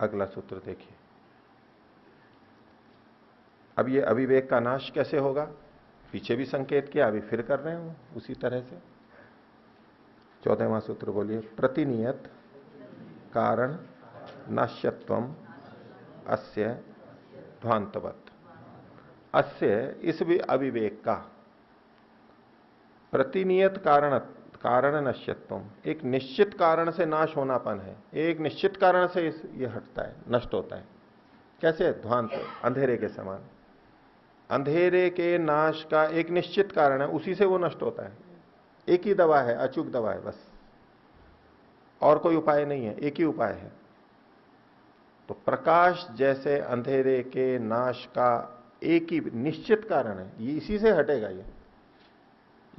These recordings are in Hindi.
अगला सूत्र देखिए। अब ये अविवेक का नाश कैसे होगा, पीछे भी संकेत किया, अभी फिर कर रहे हैं उसी तरह से। 14वां सूत्र बोलिए। प्रतिनियत कारण नाश्यत्वम अस्य ध्वांतवत्। अस्य इस भी अविवेक का प्रतिनियत कारण नश्यत्वम, एक निश्चित कारण से नाश होनापन है, एक निश्चित कारण से ये हटता है, नष्ट होता है। कैसे? ध्वांत, अंधेरे के समान। अंधेरे के नाश का एक निश्चित कारण है, उसी से वो नष्ट होता है। एक ही दवा है, अचूक दवा है बस, और कोई उपाय नहीं है, एक ही उपाय है। तो प्रकाश जैसे अंधेरे के नाश का एक ही निश्चित कारण है, ये इसी से हटेगा ये,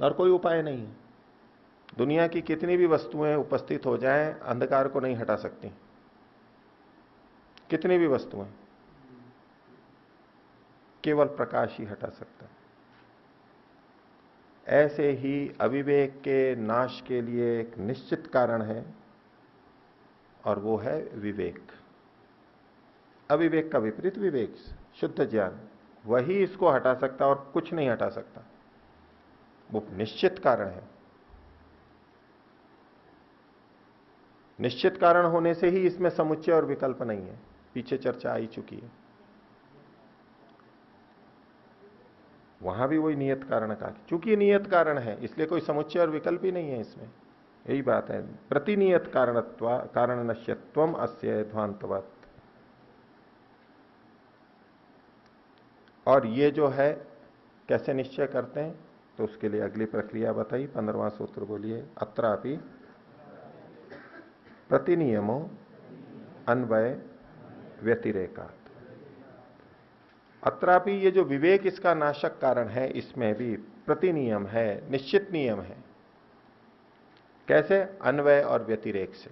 और कोई उपाय नहीं है। दुनिया की कितनी भी वस्तुएं उपस्थित हो जाएं, अंधकार को नहीं हटा सकती, कितनी भी वस्तुएं, केवल प्रकाश ही हटा सकता है। ऐसे ही अविवेक के नाश के लिए एक निश्चित कारण है, और वो है विवेक। अविवेक का विपरीत विवेक, शुद्ध ज्ञान, वही इसको हटा सकता और कुछ नहीं हटा सकता। वो निश्चित कारण है। निश्चित कारण होने से ही इसमें समुच्चय और विकल्प नहीं है, पीछे चर्चा आई चुकी है। वहां भी वही नियत कारण का, चूंकि नियत कारण है इसलिए कोई समुच्चय और विकल्प ही नहीं है इसमें, यही बात है। प्रतिनियत कारण नश्यत्वम अस्य ध्वांतवत्। और ये जो है कैसे निश्चय करते हैं, तो उसके लिए अगली प्रक्रिया बताई। 15वां सूत्र बोलिए। अत्रापि प्रतिनियमो अन्वय व्यतिरेकात्। अत्रापि ये जो विवेक इसका नाशक कारण है, इसमें भी प्रतिनियम है, निश्चित नियम है। कैसे? अन्वय और व्यतिरेक से।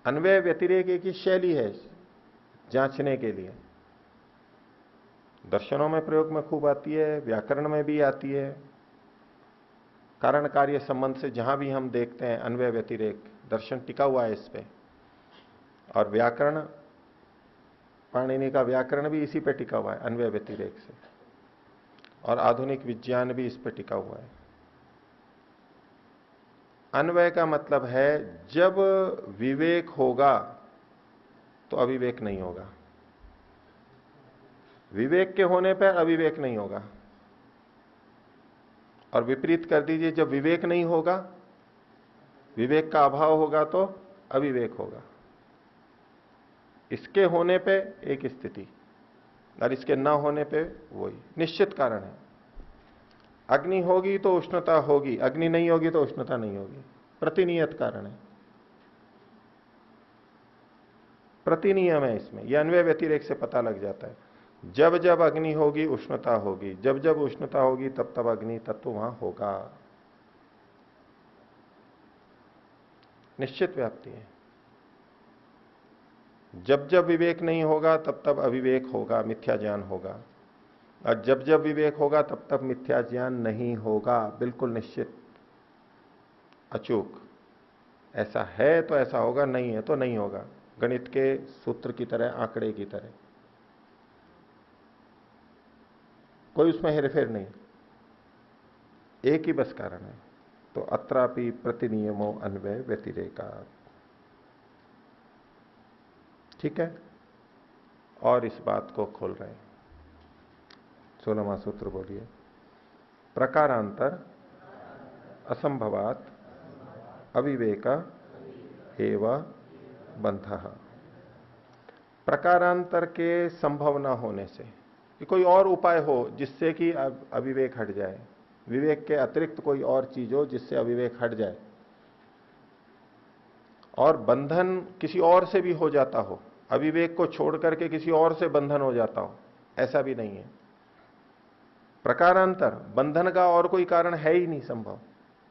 अन्वय व्यतिरेक एक ही शैली है जांचने के लिए, दर्शनों में प्रयोग में खूब आती है, व्याकरण में भी आती है। कारण कार्य संबंध से जहां भी हम देखते हैं अन्वय व्यतिरेक, दर्शन टिका हुआ है इस पे। और व्याकरण, पाणिनि का व्याकरण भी इसी पे टिका हुआ है, अन्वय व्यतिरेक से। और आधुनिक विज्ञान भी इस पे टिका हुआ है। अन्वय का मतलब है जब विवेक होगा तो अविवेक नहीं होगा, विवेक के होने पर अविवेक नहीं होगा। और विपरीत कर दीजिए, जब विवेक नहीं होगा, विवेक का अभाव होगा तो अविवेक होगा। इसके होने पे एक स्थिति और इसके ना होने पे वही। निश्चित कारण है। अग्नि होगी तो उष्णता होगी, अग्नि नहीं होगी तो उष्णता नहीं होगी, प्रतिनियत कारण है, प्रतिनियम है इसमें। यह अन्वय व्यतिरेक से पता लग जाता है। जब जब अग्नि होगी उष्णता होगी, जब जब उष्णता होगी तब तब अग्नि तत्व वहां होगा, निश्चित व्याप्ति है। जब जब विवेक नहीं होगा तब तब अविवेक होगा, मिथ्या ज्ञान होगा। और जब जब विवेक होगा तब तब मिथ्या ज्ञान नहीं होगा, बिल्कुल निश्चित, अचूक। ऐसा है तो ऐसा होगा, नहीं है तो नहीं होगा, गणित के सूत्र की तरह, आंकड़े की तरह, कोई उसमें हेरफेर नहीं, एक ही बस कारण है। तो अत्रापि प्रतिनियमो अन्वय व्यतिरेका। ठीक है, और इस बात को खोल रहे हैं। 16वां सूत्र बोलिए। प्रकारांतर असंभवात अविवेक एवं बंधः। प्रकारांतर के संभव न होने से, कि कोई और उपाय हो जिससे कि अविवेक हट जाए, विवेक के अतिरिक्त कोई और चीज हो जिससे अविवेक हट जाए, और बंधन किसी और से भी हो जाता हो, अविवेक को छोड़ करके किसी और से बंधन हो जाता हो, ऐसा भी नहीं है। प्रकारांतर, बंधन का और कोई कारण है ही नहीं संभव।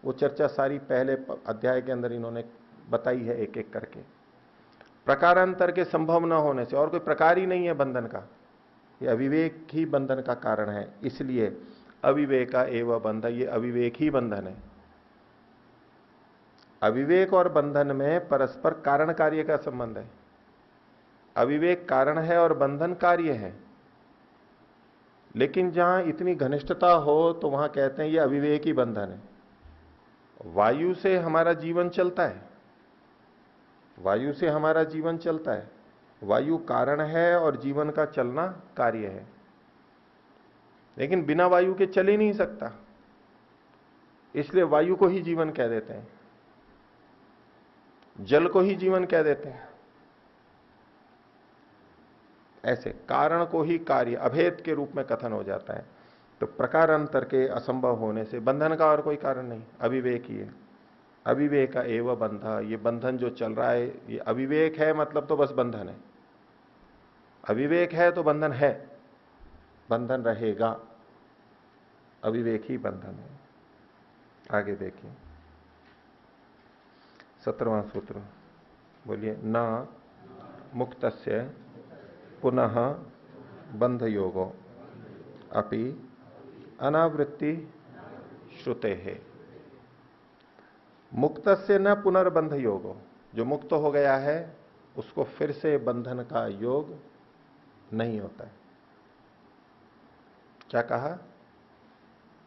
वो चर्चा सारी पहले अध्याय के अंदर इन्होंने बताई है एक एक करके। प्रकारांतर के संभव न होने से, और कोई प्रकार ही नहीं है बंधन का, ये अविवेक ही बंधन का कारण है। इसलिए अविवेका एवं बंध, ये अविवेक ही बंधन है। अविवेक और बंधन में परस्पर कारण कार्य का संबंध है। अविवेक कारण है और बंधन कार्य है। लेकिन जहां इतनी घनिष्ठता हो तो वहां कहते हैं ये अविवेक ही बंधन है। वायु से हमारा जीवन चलता है, वायु से हमारा जीवन चलता है, वायु कारण है और जीवन का चलना कार्य है। लेकिन बिना वायु के चल ही नहीं सकता, इसलिए वायु को ही जीवन कह देते हैं, जल को ही जीवन कह देते हैं। ऐसे कारण को ही कार्य अभेद के रूप में कथन हो जाता है। तो प्रकार अंतर के असंभव होने से बंधन का और कोई कारण नहीं, अविवेक ही है। अविवेक का एवं बंधा, ये बंधन जो चल रहा है ये अविवेक है, मतलब तो बस बंधन है। अविवेक है तो बंधन है, बंधन रहेगा, अविवेक ही बंधन है। आगे देखिए 17वां सूत्र, बोलिए। न मुक्तस्य पुनः बंध योगो अपि अनावृत्ति श्रुते है। मुक्त से न पुनर्बंध योगो, जो मुक्त हो गया है उसको फिर से बंधन का योग नहीं होता है। क्या कहा?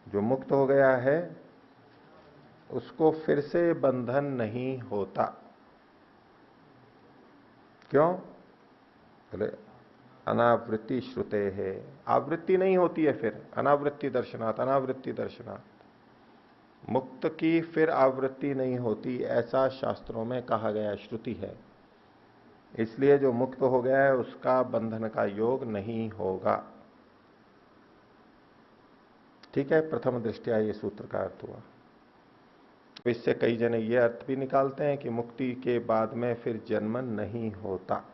जो मुक्त हो गया है उसको फिर से बंधन नहीं होता। क्यों? बोले अनावृत्ति श्रुते है, आवृत्ति नहीं होती है फिर, अनावृत्ति दर्शनात्, अनावृत्ति दर्शनात्। मुक्त की फिर आवृत्ति नहीं होती, ऐसा शास्त्रों में कहा गया, श्रुति है। इसलिए जो मुक्त हो गया है उसका बंधन का योग नहीं होगा। ठीक है, प्रथम दृष्टया ये सूत्र का अर्थ हुआ। तो इससे कई जने ये अर्थ भी निकालते हैं कि मुक्ति के बाद में फिर जन्म नहीं होता।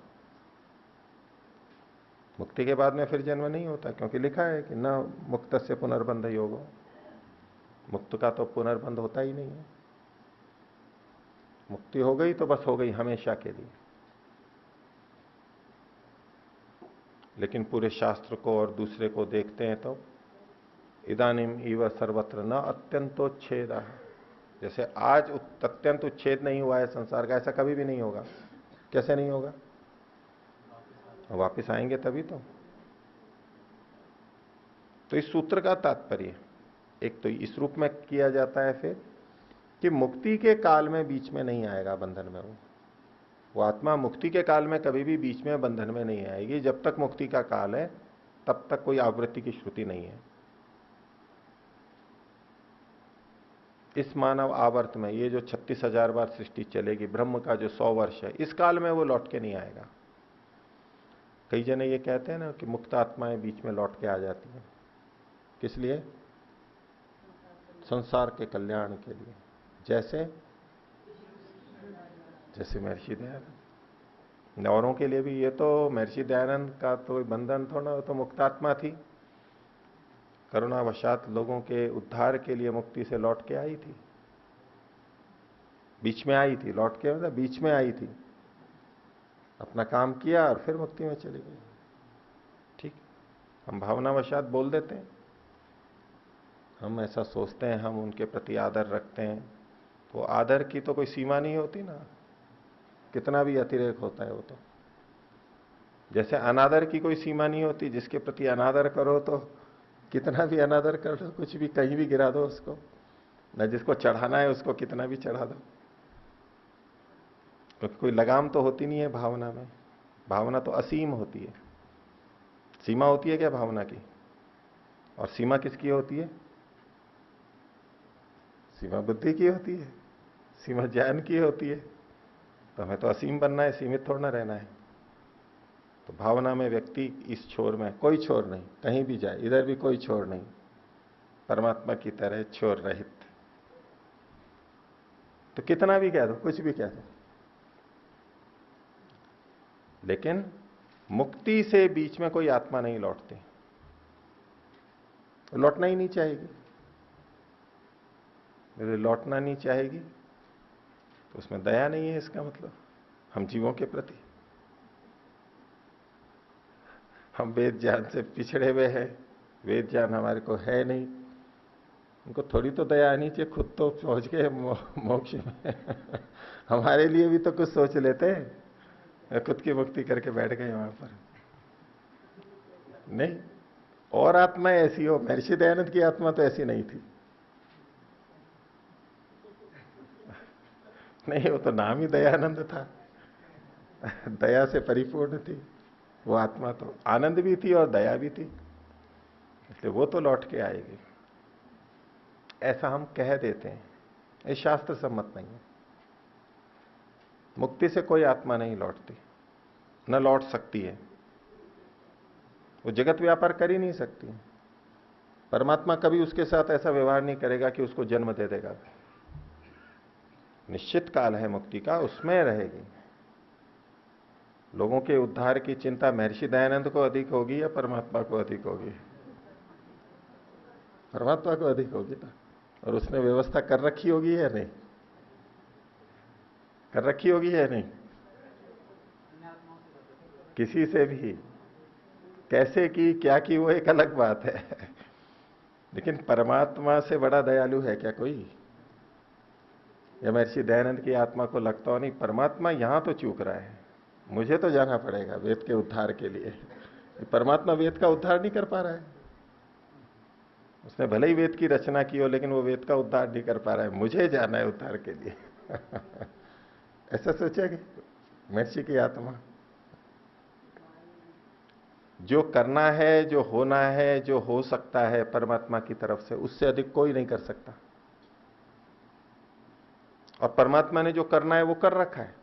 मुक्ति के बाद में फिर जन्म नहीं होता, क्योंकि लिखा है कि न मुक्त से पुनर्बंध योगो, मुक्त का तो पुनर्बंध होता ही नहीं है। मुक्ति हो गई तो बस हो गई हमेशा के लिए। लेकिन पूरे शास्त्र को और दूसरे को देखते हैं तो इदानीम इव सर्वत्र न अत्यंतोच्छेद, जैसे आज अत्यंत उच्छेद नहीं हुआ है संसार का, ऐसा कभी भी नहीं होगा। कैसे नहीं होगा? वापिस आएंगे तभी तो इस सूत्र का तात्पर्य एक तो इस रूप में किया जाता है फिर कि मुक्ति के काल में बीच में नहीं आएगा बंधन में। वो आत्मा मुक्ति के काल में कभी भी बीच में बंधन में नहीं आएगी। जब तक मुक्ति का काल है तब तक कोई आवृत्ति की श्रुति नहीं है। इस मानव आवर्त में ये जो 36,000 बार सृष्टि चलेगी, ब्रह्म का जो 100 वर्ष है, इस काल में वो लौट के नहीं आएगा। कई जने ये कहते हैं ना कि मुक्त आत्माएं बीच में लौट के आ जाती हैं, किस लिए? संसार के कल्याण के लिए। जैसे महर्षि दयानंद, औरों के लिए भी। ये तो महर्षि दयानंद का तो बंधन थोड़ा, वो तो मुक्तात्मा थी, करुणावशात लोगों के उद्धार के लिए मुक्ति से लौट के आई थी। बीच में आई थी, लौट के मतलब बीच में आई थी, अपना काम किया और फिर मुक्ति में चली गई। ठीक, हम भावनावशात बोल देते हैं, हम ऐसा सोचते हैं, हम उनके प्रति आदर रखते हैं, तो आदर की तो कोई सीमा नहीं होती ना, कितना भी अतिरेक होता है वो तो। जैसे अनादर की कोई सीमा नहीं होती, जिसके प्रति अनादर करो तो कितना भी अनादर कर लो, कुछ भी कहीं भी गिरा दो उसको, न जिसको चढ़ाना है उसको कितना भी चढ़ा दो, क्योंकि कोई लगाम तो होती नहीं है भावना में। भावना तो असीम होती है। सीमा होती है क्या भावना की? और सीमा किसकी होती है? सीमा बुद्धि की होती है, सीमा ज्ञान की होती है। तो हमें तो असीम बनना है, सीमित थोड़ा ना रहना है। तो भावना में व्यक्ति इस छोर में, कोई छोर नहीं, कहीं भी जाए, इधर भी कोई छोर नहीं, परमात्मा की तरह छोर रहित। तो कितना भी कह दो, कुछ भी कह दो, लेकिन मुक्ति से बीच में कोई आत्मा नहीं लौटती, लौटना ही नहीं चाहेगी। यदि लौटना नहीं चाहेगी तो उसमें दया नहीं है, इसका मतलब हम जीवों के प्रति। हम वेद ज्ञान से पिछड़े हुए हैं, वेद ज्ञान हमारे को है नहीं, उनको थोड़ी तो दया आनी चाहिए, खुद तो पहुंच गए मोक्ष में। हमारे लिए भी तो कुछ सोच लेते हैं, खुद की मुक्ति करके बैठ गए वहां पर। नहीं, और आत्मा ऐसी हो, महर्षि दयानंद की आत्मा तो ऐसी नहीं थी। नहीं, वो तो नाम ही दयानंद था, दया से परिपूर्ण थी वो आत्मा, तो आनंद भी थी और दया भी थी, इसलिए वो तो लौट के आएगी। ऐसा हम कह देते हैं, ये शास्त्र सम्मत नहीं है। मुक्ति से कोई आत्मा नहीं लौटती, न लौट सकती है, वो जगत व्यापार कर ही नहीं सकती। परमात्मा कभी उसके साथ ऐसा व्यवहार नहीं करेगा कि उसको जन्म दे देगा। निश्चित काल है मुक्ति का, उसमें रहेगी। लोगों के उद्धार की चिंता महर्षि दयानंद को अधिक होगी या परमात्मा को अधिक होगी? परमात्मा को अधिक होगी ना। और उसने व्यवस्था कर रखी होगी या नहीं? कर रखी होगी या नहीं? किसी से भी कैसे की, क्या की, वो एक अलग बात है। लेकिन परमात्मा से बड़ा दयालु है क्या कोई? या महर्षि दयानंद की आत्मा को लगता हो नहीं परमात्मा यहां तो चूक रहा है, मुझे तो जाना पड़ेगा वेद के उद्धार के लिए। परमात्मा वेद का उद्धार नहीं कर पा रहा है। उसने भले ही वेद की रचना की हो, लेकिन वो वेद का उद्धार नहीं कर पा रहा है, मुझे जाना है उद्धार के लिए। ऐसा सोचेगी महर्षि की आत्मा? जो करना है, जो होना है, जो हो सकता है परमात्मा की तरफ से, उससे अधिक कोई नहीं कर सकता। और परमात्मा ने जो करना है वो कर रखा है।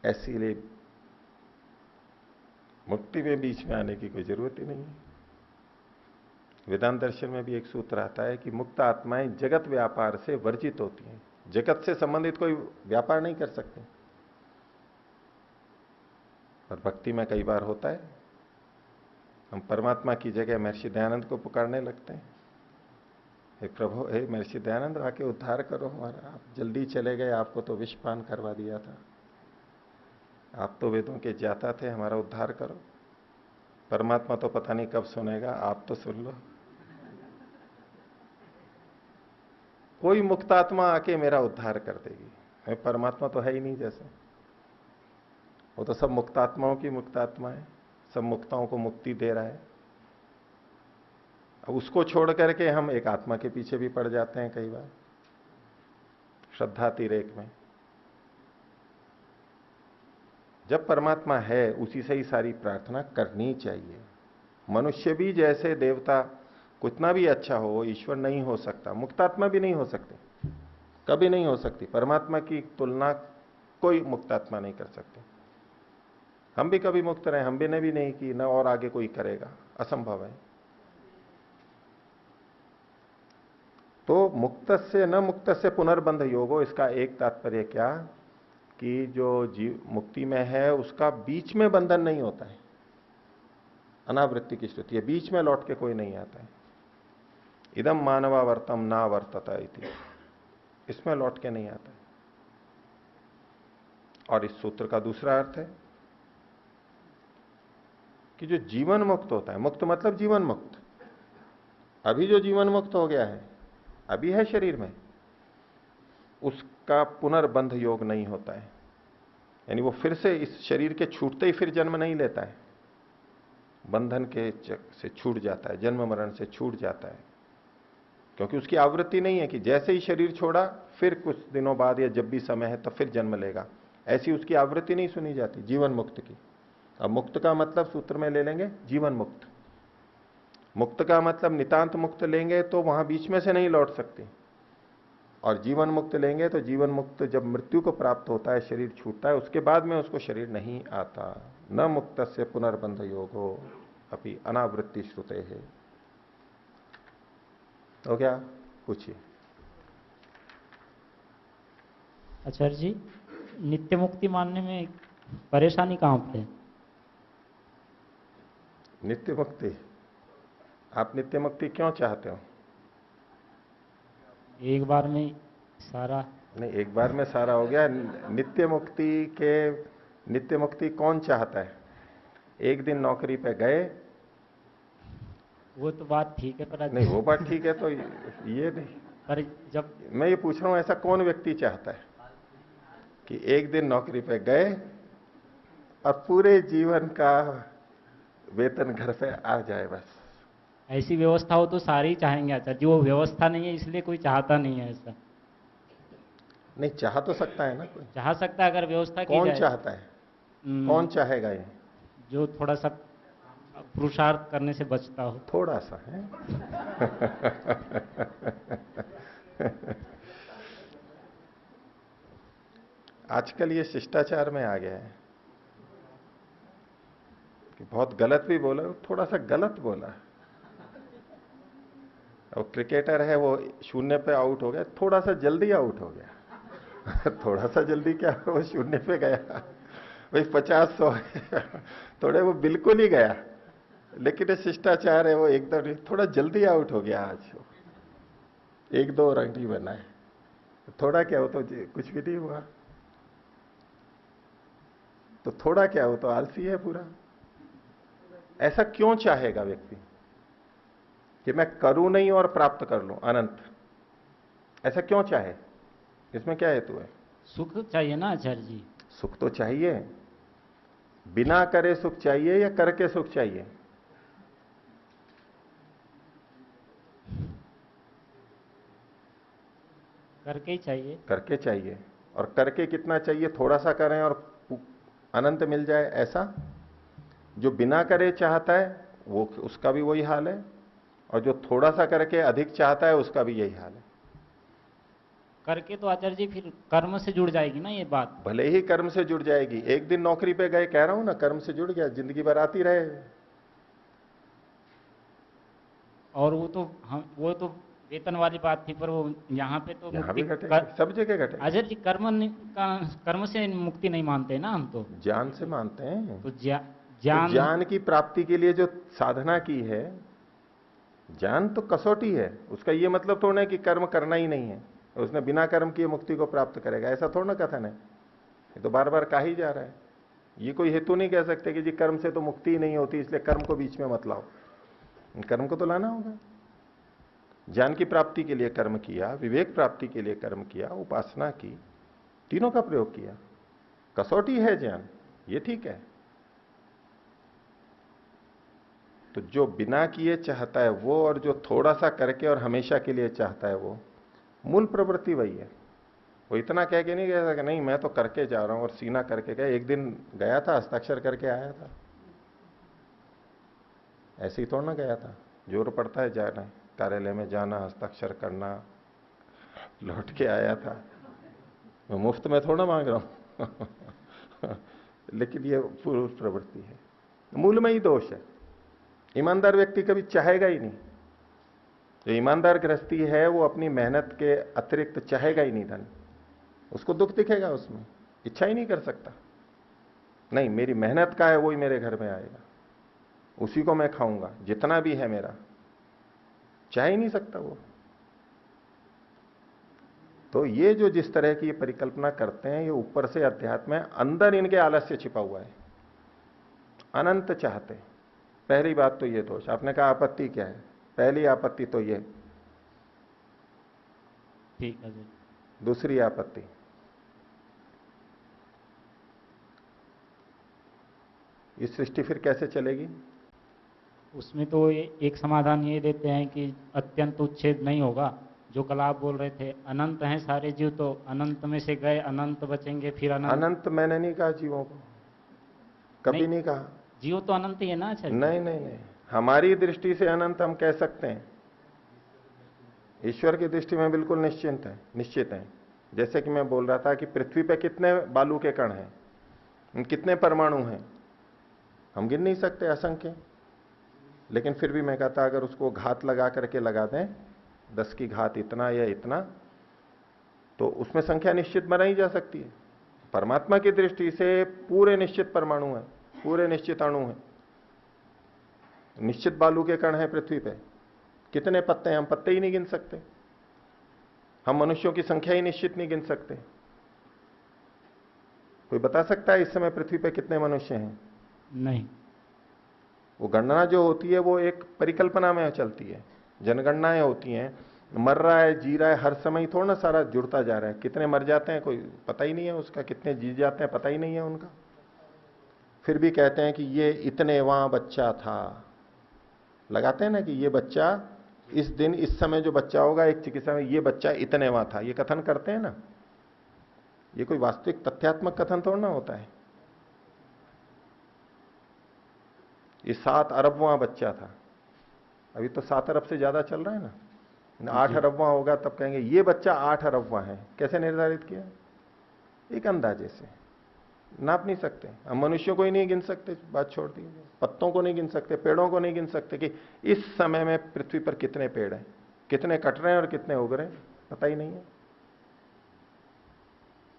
ऐसी मुक्ति में बीच में आने की कोई जरूरत ही नहीं है। वेदांत दर्शन में भी एक सूत्र आता है कि मुक्त आत्माएं जगत व्यापार से वर्जित होती हैं, जगत से संबंधित कोई व्यापार नहीं कर सकते। और भक्ति में कई बार होता है, हम परमात्मा की जगह महर्षि दयानंद को पुकारने लगते हैं, हे प्रभु, हे महर्षि दयानंद आके उद्धार करो हमारा, आप जल्दी चले गए, आपको तो विषपान करवा दिया था, आप तो वेदों के ज्ञाता थे, हमारा उद्धार करो। परमात्मा तो पता नहीं कब सुनेगा, आप तो सुन लो। कोई मुक्तात्मा आके मेरा उद्धार कर देगी, परमात्मा तो है ही नहीं जैसे। वो तो सब मुक्तात्माओं की मुक्तात्मा है, सब मुक्ताओं को मुक्ति दे रहा है। अब उसको छोड़ करके हम एक आत्मा के पीछे भी पड़ जाते हैं कई बार, श्रद्धातिरेक में। जब परमात्मा है उसी से ही सारी प्रार्थना करनी चाहिए। मनुष्य भी जैसे देवता कितना भी अच्छा हो, वो ईश्वर नहीं हो सकता, मुक्तात्मा भी नहीं हो सकती, कभी नहीं हो सकती। परमात्मा की तुलना कोई मुक्तात्मा नहीं कर सकती। हम भी कभी मुक्त रहे, हम भी ने भी नहीं की, न और आगे कोई करेगा, असंभव है। तो मुक्त से न मुक्त से पुनर्बंध योगो, इसका एक तात्पर्य क्या कि जो जीव मुक्ति में है उसका बीच में बंधन नहीं होता है। अनावृत्ति की स्थिति है, बीच में लौट के कोई नहीं आता है। इदम मानवावर्तम ना वर्तता इति, इसमें लौट के नहीं आता है। और इस सूत्र का दूसरा अर्थ है कि जो जीवन मुक्त होता है, मुक्त मतलब जीवन मुक्त, अभी जो जीवन मुक्त हो गया है, अभी है शरीर में, उसका पुनर्बंध योग नहीं होता है। यानी वो फिर से इस शरीर के छूटते ही फिर जन्म नहीं लेता है, बंधन के से छूट जाता है, जन्म मरण से छूट जाता है। क्योंकि उसकी आवृत्ति नहीं है कि जैसे ही शरीर छोड़ा फिर कुछ दिनों बाद या जब भी समय है तब फिर जन्म लेगा, ऐसी उसकी आवृत्ति नहीं सुनी जाती जीवन मुक्त की। अब मुक्त का मतलब सूत्र में ले लेंगे जीवन मुक्त। मुक्त का मतलब नितांत मुक्त लेंगे तो वहां बीच में से नहीं लौट सकती, और जीवन मुक्त लेंगे तो जीवन मुक्त जब मृत्यु को प्राप्त होता है, शरीर छूटता है, उसके बाद में उसको शरीर नहीं आता। न मुक्त से पुनर्बंध योगो अभी अनावृत्ति श्रुते है। तो क्या पूछिए। आचार्य जी, नित्य मुक्ति मानने में परेशानी कहां पे है? नित्य मुक्ति, आप नित्य मुक्ति क्यों चाहते हो? एक बार में सारा नहीं, एक बार में सारा हो गया। नित्य मुक्ति के, नित्य मुक्ति कौन चाहता है? एक दिन नौकरी पे गए, वो तो बात ठीक है, पर नहीं वो बात ठीक है, तो ये नहीं, पर जब मैं ये पूछ रहा हूं ऐसा कौन व्यक्ति चाहता है? कि एक दिन नौकरी पे गए और पूरे जीवन का वेतन घर पे आ जाए बस। ऐसी व्यवस्था हो तो सारे ही चाहेंगे आचार्य जी, वो व्यवस्था नहीं है इसलिए कोई चाहता नहीं है ऐसा। नहीं, चाह तो सकता है ना कोई। चाह सकता है अगर व्यवस्था की कौन जाए। चाहता है? हम्म, कौन चाहेगा ये? जो थोड़ा सा पुरुषार्थ करने से बचता हो। थोड़ा सा है। आजकल ये शिष्टाचार में आ गया है कि बहुत गलत भी बोला, थोड़ा सा गलत बोला। और क्रिकेटर है, वो शून्य पे आउट हो गया, थोड़ा सा जल्दी आउट हो गया। थोड़ा सा जल्दी क्या, वो शून्य पे गया, भाई 50-100 थोड़े वो बिल्कुल ही गया। लेकिन ये शिष्टाचार है, वो एकदम थोड़ा जल्दी आउट हो गया आज वो, 1-2 रन ही बनाए। थोड़ा क्या हो तो कुछ भी नहीं हुआ। तो थोड़ा क्या हो तो आलसी है पूरा। ऐसा क्यों चाहेगा व्यक्ति कि मैं करूं नहीं और प्राप्त कर लूं अनंत? ऐसा क्यों चाहे? इसमें क्या हेतु है? सुख चाहिए ना आचार्य जी। सुख तो चाहिए। बिना करे सुख चाहिए या करके सुख चाहिए? करके ही चाहिए। करके चाहिए। और करके कितना चाहिए? थोड़ा सा करें और अनंत मिल जाए, ऐसा? जो बिना करे चाहता है वो, उसका भी वही हाल है। और जो थोड़ा सा करके अधिक चाहता है उसका भी यही हाल है। करके तो आचार्य जी फिर कर्म से जुड़ जाएगी ना ये बात। भले ही कर्म से जुड़ जाएगी। एक दिन नौकरी पे गए, कह रहा हूं ना, कर्म से जुड़ गया, जिंदगी भर आती रहे। और वो तो हम, वो तो वेतन वाली बात थी, पर वो यहाँ पे तो यहां मुक्ति भी घटेगी, सब जगह घटेगी। आचार्य जी कर्म से मुक्ति नहीं मानते ना हम तो। ज्ञान से मानते हैं। तो तो ज्ञान। ज्ञान की प्राप्ति के लिए जो साधना की है, ज्ञान तो कसौटी है। उसका ये मतलब थोड़ा है कि कर्म करना ही नहीं है, उसने बिना कर्म किए मुक्ति को प्राप्त करेगा, ऐसा थोड़ा ना कथन है। ये तो बार बार कहा ही जा रहा है। ये कोई हेतु नहीं कह सकते कि जी कर्म से तो मुक्ति ही नहीं होती, इसलिए कर्म को बीच में मत लाओ। कर्म को तो लाना होगा। ज्ञान की प्राप्ति के लिए कर्म किया, विवेक प्राप्ति के लिए कर्म किया, उपासना की, तीनों का प्रयोग किया। कसौटी है ज्ञान, ये ठीक है। तो जो बिना किए चाहता है वो, और जो थोड़ा सा करके और हमेशा के लिए चाहता है वो, मूल प्रवृत्ति वही है। वो इतना कह के नहीं गया था कि नहीं मैं तो करके जा रहा हूं और सीना करके गया। एक दिन गया था, हस्ताक्षर करके आया था, ऐसे ही थोड़ा ना गया था। जोर पड़ता है जाना, कार्यालय में जाना, हस्ताक्षर करना, लौट के आया था। मैं मुफ्त में थोड़ा मांग रहा हूं। लेकिन ये पूर्व प्रवृत्ति है, मूल में ही दोष है। ईमानदार व्यक्ति कभी चाहेगा ही नहीं। जो ईमानदार गृहस्थी है वो अपनी मेहनत के अतिरिक्त चाहेगा ही नहीं धन। उसको दुख दिखेगा उसमें, इच्छा ही नहीं कर सकता। नहीं, मेरी मेहनत का है, वही मेरे घर में आएगा, उसी को मैं खाऊंगा, जितना भी है मेरा। चाह ही नहीं सकता वो। तो ये जो जिस तरह की ये परिकल्पना करते हैं, ये ऊपर से अध्यात्म है, अंदर इनके आलस्य छिपा हुआ है। अनंत चाहते। पहली बात तो ये दोष। आपने कहा आपत्ति क्या है? पहली आपत्ति तो ये। ठीक है जी। दूसरी आपत्ति, ये सृष्टि फिर कैसे चलेगी? उसमें तो एक समाधान ये देते हैं कि अत्यंत उच्छेद नहीं होगा। जो कल आप बोल रहे थे, अनंत हैं सारे जीव, तो अनंत में से गए अनंत बचेंगे, फिर अनंत। अनंत मैंने नहीं कहा जीवों को, कभी नहीं कहा। जीव तो अनंत ही है ना आचार्य जी? नहीं नहीं नहीं, हमारी दृष्टि से अनंत हम कह सकते हैं, ईश्वर की दृष्टि में बिल्कुल निश्चिंत है, निश्चित है। जैसे कि मैं बोल रहा था कि पृथ्वी पे कितने बालू के कण हैं, कितने परमाणु हैं, हम गिन नहीं सकते, असंख्य। लेकिन फिर भी मैं कहता अगर उसको घात लगा करके लगा दें, 10 की घात इतना या इतना, तो उसमें संख्या निश्चित बनाई जा सकती है। परमात्मा की दृष्टि से पूरे निश्चित परमाणु है, पूरे निश्चित अणु है, निश्चित बालू के कण है पृथ्वी पे। कितने पत्ते हैं, हम पत्ते ही नहीं गिन सकते। हम मनुष्यों की संख्या ही निश्चित नहीं गिन सकते। कोई बता सकता है इस समय पृथ्वी पे कितने मनुष्य हैं? नहीं। वो गणना जो होती है वो एक परिकल्पना में चलती है, जनगणनाएं होती हैं, मर रहा है, जी रहा है, हर समय ही थोड़ा ना सारा जुड़ता जा रहा है। कितने मर जाते हैं कोई पता ही नहीं है उसका, कितने जी जाते हैं पता ही नहीं है उनका। फिर भी कहते हैं कि ये इतने वहां बच्चा था, लगाते हैं ना कि ये बच्चा इस दिन इस समय जो बच्चा होगा एक चिकित्सा में, ये बच्चा इतने वहां था, ये कथन करते हैं ना। ये कोई वास्तविक तथ्यात्मक कथन थोड़ा ना होता है। ये 7 अरबवां बच्चा था, अभी तो 7 अरब से ज्यादा चल रहा है ना, 8 जी अरबवां होगा तब कहेंगे ये बच्चा 8 अरबवां है। कैसे निर्धारित किया? एक अंदाजे से, नाप नहीं सकते हम, मनुष्यों को ही नहीं गिन सकते, बात छोड़ दी, पत्तों को नहीं गिन सकते, पेड़ों को नहीं गिन सकते कि इस समय में पृथ्वी पर कितने पेड़ हैं, कितने कट रहे हैं और कितने उग रहे हैं, पता ही नहीं है।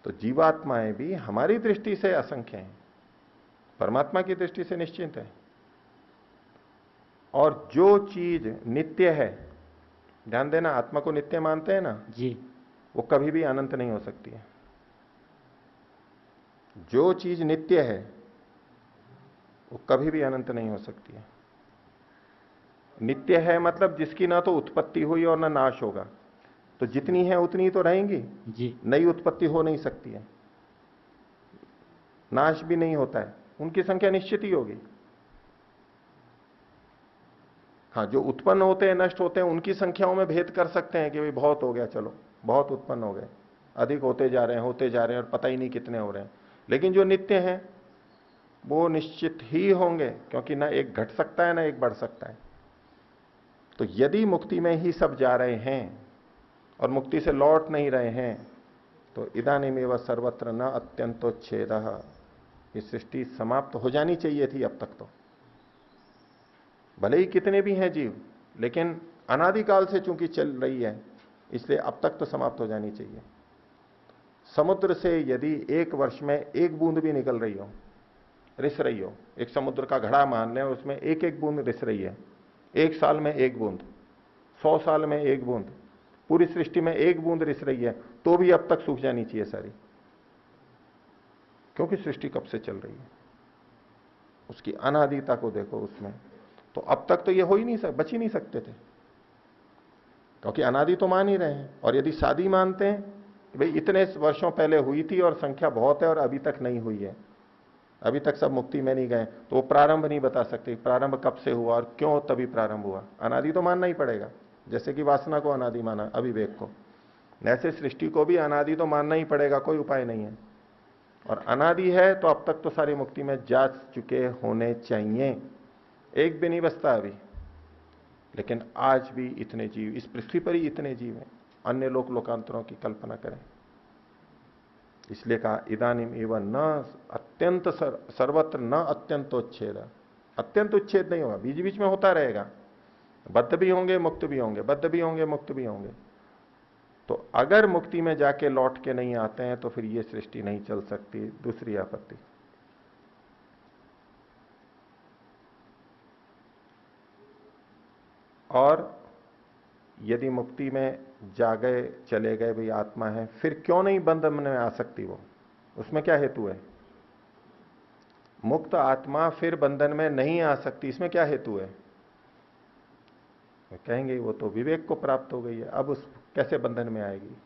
तो जीवात्माएं भी हमारी दृष्टि से असंख्य हैं, परमात्मा की दृष्टि से निश्चित है। और जो चीज नित्य है, ध्यान देना, आत्मा को नित्य मानते हैं ना, जी वो कभी भी अनंत नहीं हो सकती है। जो चीज नित्य है वो कभी भी अनंत नहीं हो सकती है। नित्य है मतलब जिसकी ना तो उत्पत्ति हुई और ना नाश होगा, तो जितनी है उतनी तो रहेंगी, जी नई उत्पत्ति हो नहीं सकती है, नाश भी नहीं होता है, उनकी संख्या निश्चित ही होगी। हाँ, जो उत्पन्न होते हैं नष्ट होते हैं उनकी संख्याओं में भेद कर सकते हैं कि भाई बहुत हो गया, चलो बहुत उत्पन्न हो गए, अधिक होते जा रहे हैं होते जा रहे हैं और पता ही नहीं कितने हो रहे हैं। लेकिन जो नित्य हैं वो निश्चित ही होंगे, क्योंकि ना एक घट सकता है ना एक बढ़ सकता है। तो यदि मुक्ति में ही सब जा रहे हैं और मुक्ति से लौट नहीं रहे हैं, तो इदानीमेव सर्वत्र न अत्यंतोच्छेदः, ये सृष्टि समाप्त हो जानी चाहिए थी अब तक तो। भले ही कितने भी हैं जीव, लेकिन अनादिकाल से चूंकि चल रही है इसलिए अब तक तो समाप्त हो जानी चाहिए। समुद्र से यदि एक वर्ष में एक बूंद भी निकल रही हो, रिस रही हो, एक समुद्र का घड़ा मान लें, उसमें एक एक बूंद रिस रही है, एक साल में एक बूंद, 100 साल में एक बूंद, पूरी सृष्टि में एक बूंद रिस रही है, तो भी अब तक सूख जानी चाहिए सारी, क्योंकि सृष्टि कब से चल रही है, उसकी अनादिता को देखो उसमें। तो अब तक तो ये हो ही नहीं सकते, बच ही नहीं सकते थे, क्योंकि अनादि तो मान ही रहे हैं। और यदि शादी मानते हैं कि भाई इतने वर्षों पहले हुई थी और संख्या बहुत है और अभी तक नहीं हुई है, अभी तक सब मुक्ति में नहीं गए, तो वो प्रारंभ नहीं बता सकते प्रारंभ कब से हुआ और क्यों तभी प्रारंभ हुआ। अनादि तो मानना ही पड़ेगा, जैसे कि वासना को अनादि माना, अविवेक को, ऐसे सृष्टि को भी अनादि तो मानना ही पड़ेगा, कोई उपाय नहीं है। और अनादि है तो अब तक तो सारी मुक्ति में जा चुके होने चाहिए, एक भी नहीं बचता अभी। लेकिन आज भी इतने जीव, इस पृथ्वी पर ही इतने जीव हैं, अन्य लोक लोकांतरों की कल्पना करें। इसलिए कहा इदानीम एवं न अत्यंत सर्वत्र न अत्यंतोच्छेद, अत्यंत उच्छेद नहीं होगा, बीच बीच में होता रहेगा, बद्ध भी होंगे मुक्त भी होंगे, बद्ध भी होंगे मुक्त भी होंगे। तो अगर मुक्ति में जाके लौट के नहीं आते हैं तो फिर ये सृष्टि नहीं चल सकती। दूसरी आपत्ति, और यदि मुक्ति में जा गए चले गए भाई आत्मा है, फिर क्यों नहीं बंधन में आ सकती वो, उसमें क्या हेतु है? मुक्त आत्मा फिर बंधन में नहीं आ सकती, इसमें क्या हेतु है? कहेंगे वो तो विवेक को प्राप्त हो गई है, अब उस कैसे बंधन में आएगी?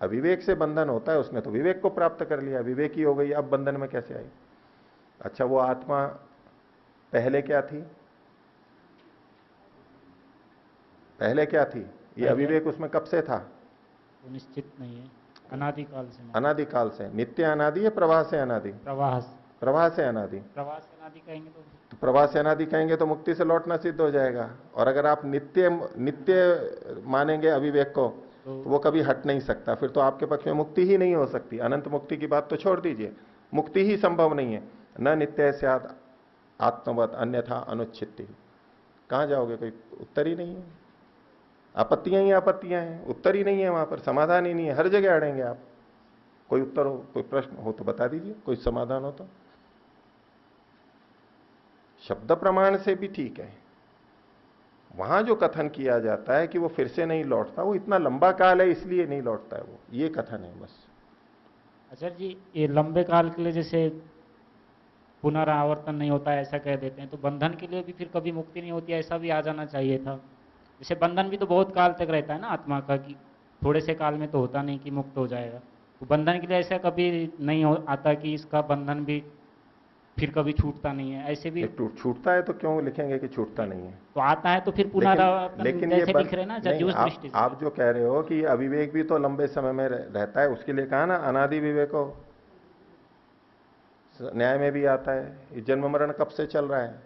अविवेक से बंधन होता है, उसने तो विवेक को प्राप्त कर लिया, विवेक ही हो गई, अब बंधन में कैसे आई? अच्छा, वो आत्मा पहले क्या थी? पहले क्या थी? ये अविवेक उसमें कब से था? तो निश्चित नहीं है, अनादिकाल से अनादिकाल से। नित्य अनादि है प्रवाह से अनादि? प्रवाह प्रवाह से अनादि। प्रवाह से अनादि कहेंगे तो प्रवाह से अनादि कहेंगे तो मुक्ति से लौटना सिद्ध हो जाएगा। और अगर आप नित्य नित्य मानेंगे अविवेक को तो वो कभी हट नहीं सकता, फिर तो आपके पक्ष में मुक्ति ही नहीं हो सकती। अनंत मुक्ति की बात तो छोड़ दीजिए, मुक्ति ही संभव नहीं है। न नित्य स्यात् आत्मवत अन्यथा अनुच्छित्ति, कहां जाओगे? कोई उत्तर ही नहीं है, आपत्तियां ही आपत्तियां हैं, उत्तर ही नहीं है वहां पर, समाधान ही नहीं है, हर जगह अड़ेंगे आप। कोई उत्तर हो, कोई प्रश्न हो तो बता दीजिए, कोई समाधान हो तो। शब्द प्रमाण से भी ठीक है, वहां जो कथन किया जाता है कि वो फिर से नहीं लौटता, वो इतना लंबा काल है इसलिए नहीं लौटता है, वो ये कथन है बस। आचार्य जी, ये लंबे काल के लिए जैसे पुनरावर्तन नहीं होता है ऐसा कह देते हैं, तो बंधन के लिए भी फिर कभी मुक्ति नहीं होती, ऐसा भी आ जाना चाहिए था। जैसे बंधन भी तो बहुत काल तक रहता है ना आत्मा का, कि थोड़े से काल में तो होता नहीं कि मुक्त हो जाएगा। तो बंधन के लिए ऐसा कभी नहीं हो आता कि इसका बंधन भी फिर कभी छूटता नहीं है, ऐसे भी? नहीं, छूटता है तो क्यों लिखेंगे कि छूटता नहीं, नहीं है? तो आता है तो फिर लेकिन पुनरावर्तन लेकिन ये जैसे लिख बंद रहे हैं ना नहीं, जजोस दृष्टि से। आप जो कह रहे हो कि अविवेक भी तो लंबे समय में रहता है, उसके लिए कहा ना अनादि विवेको, न्याय में भी आता है। ये जन्म मरण कब से चल रहा है?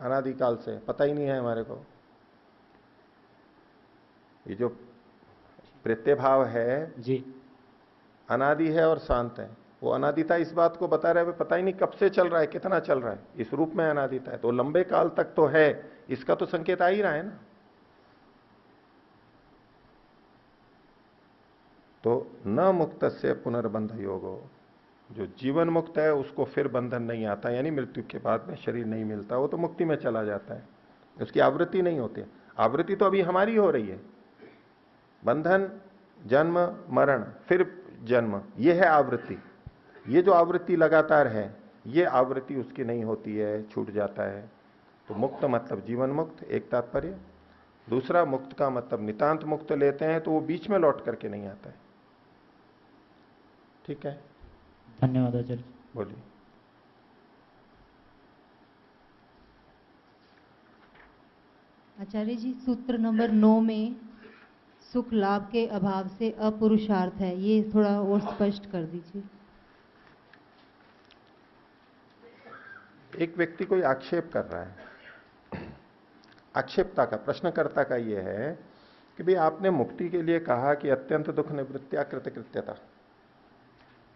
अनादिकाल से, पता ही नहीं है हमारे को। ये जो प्रत्यय भाव है जी। अनादि है और शांत है। वो अनादिता इस बात को बता रहे हैं, पता ही नहीं कब से चल रहा है, कितना चल रहा है, इस रूप में अनादिता है, तो लंबे काल तक तो है, इसका तो संकेत आ ही रहा है ना। तो न मुक्त से पुनर्बंध योगो, जो जीवन मुक्त है उसको फिर बंधन नहीं आता, यानी मृत्यु के बाद में शरीर नहीं मिलता, वो तो मुक्ति में चला जाता है, उसकी आवृत्ति नहीं होती। आवृत्ति तो अभी हमारी हो रही है, बंधन, जन्म, मरण, फिर जन्म, ये है आवृत्ति। ये जो आवृत्ति लगातार है, ये आवृत्ति उसकी नहीं होती है, छूट जाता है। तो मुक्त मतलब जीवन मुक्त, एक तात्पर्य। दूसरा, मुक्त का मतलब नितांत मुक्त लेते हैं तो वो बीच में लौट करके नहीं आता है। ठीक है, धन्यवाद आचार्य। बोलिए। आचार्य जी, सूत्र नंबर 9 में सुख लाभ के अभाव से अपुरुषार्थ है, ये थोड़ा और स्पष्ट कर दीजिए। एक व्यक्ति कोई आक्षेप कर रहा है, आक्षेपता का, प्रश्नकर्ता का यह है कि भाई आपने मुक्ति के लिए कहा कि अत्यंत दुख निवृत्तिया कृतकृत्यता,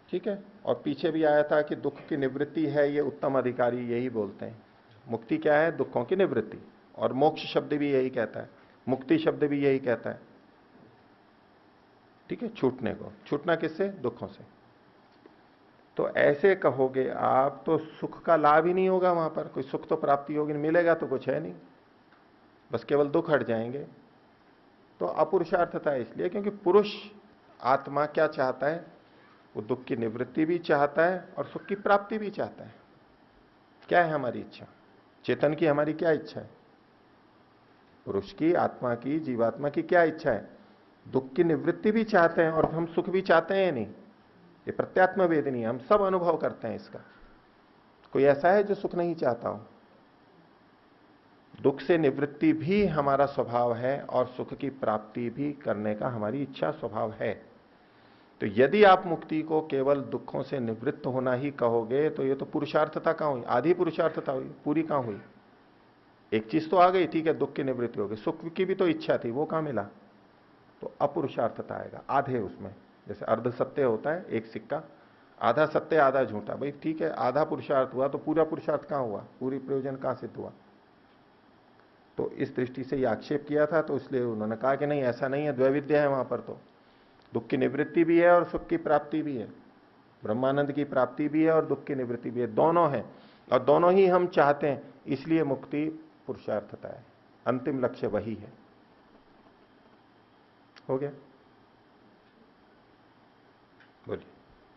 ठीक है, और पीछे भी आया था कि दुख की निवृत्ति है, ये उत्तम अधिकारी यही बोलते हैं। मुक्ति क्या है? दुखों की निवृत्ति। और मोक्ष शब्द भी यही कहता है, मुक्ति शब्द भी यही कहता है। ठीक है, छूटने को, छूटना किससे? दुखों से। तो ऐसे कहोगे आप तो सुख का लाभ ही नहीं होगा, वहां पर कोई सुख तो प्राप्ति होगी, मिलेगा तो कुछ है नहीं, बस केवल दुख हट जाएंगे। तो अपुरुषार्थता है इसलिए क्योंकि पुरुष आत्मा क्या चाहता है? वो दुख की निवृत्ति भी चाहता है और सुख की प्राप्ति भी चाहता है। क्या है हमारी इच्छा? चेतन की हमारी क्या इच्छा है? पुरुष की, आत्मा की, जीवात्मा की क्या इच्छा है? दुख की निवृत्ति भी चाहते हैं और हम सुख भी चाहते हैं। नहीं, ये प्रत्यात्म वेदनी है, हम सब अनुभव करते हैं इसका। कोई ऐसा है जो सुख नहीं चाहता हो? दुख से निवृत्ति भी हमारा स्वभाव है और सुख की प्राप्ति भी करने का हमारी इच्छा स्वभाव है। तो यदि आप मुक्ति को केवल दुखों से निवृत्त होना ही कहोगे तो ये तो पुरुषार्थता कहां हुई? आधी पुरुषार्थता हुई, पूरी कहां हुई? एक चीज तो आ गई, ठीक है, दुख की निवृत्ति हो गई, सुख की भी तो इच्छा थी, वो कहां मिला? तो अपुरुषार्थता आएगा आधे उसमें। जैसे अर्ध सत्य होता है एक सिक्का, आधा सत्य आधा झूठा, भाई ठीक है, आधा पुरुषार्थ हुआ तो पूरा पुरुषार्थ कहां हुआ? पूरी प्रयोजन कहां सिद्ध हुआ? तो इस दृष्टि से ये आक्षेप किया था, तो इसलिए उन्होंने कहा कि नहीं, ऐसा नहीं है, द्वैविध्य है वहां पर, तो दुख की निवृत्ति भी है और सुख की प्राप्ति भी है, ब्रह्मानंद की प्राप्ति भी है और दुख की निवृत्ति भी है, दोनों है, और दोनों ही हम चाहते हैं, इसलिए मुक्ति पुरुषार्थता है, अंतिम लक्ष्य वही है। हो गया? बोलिए।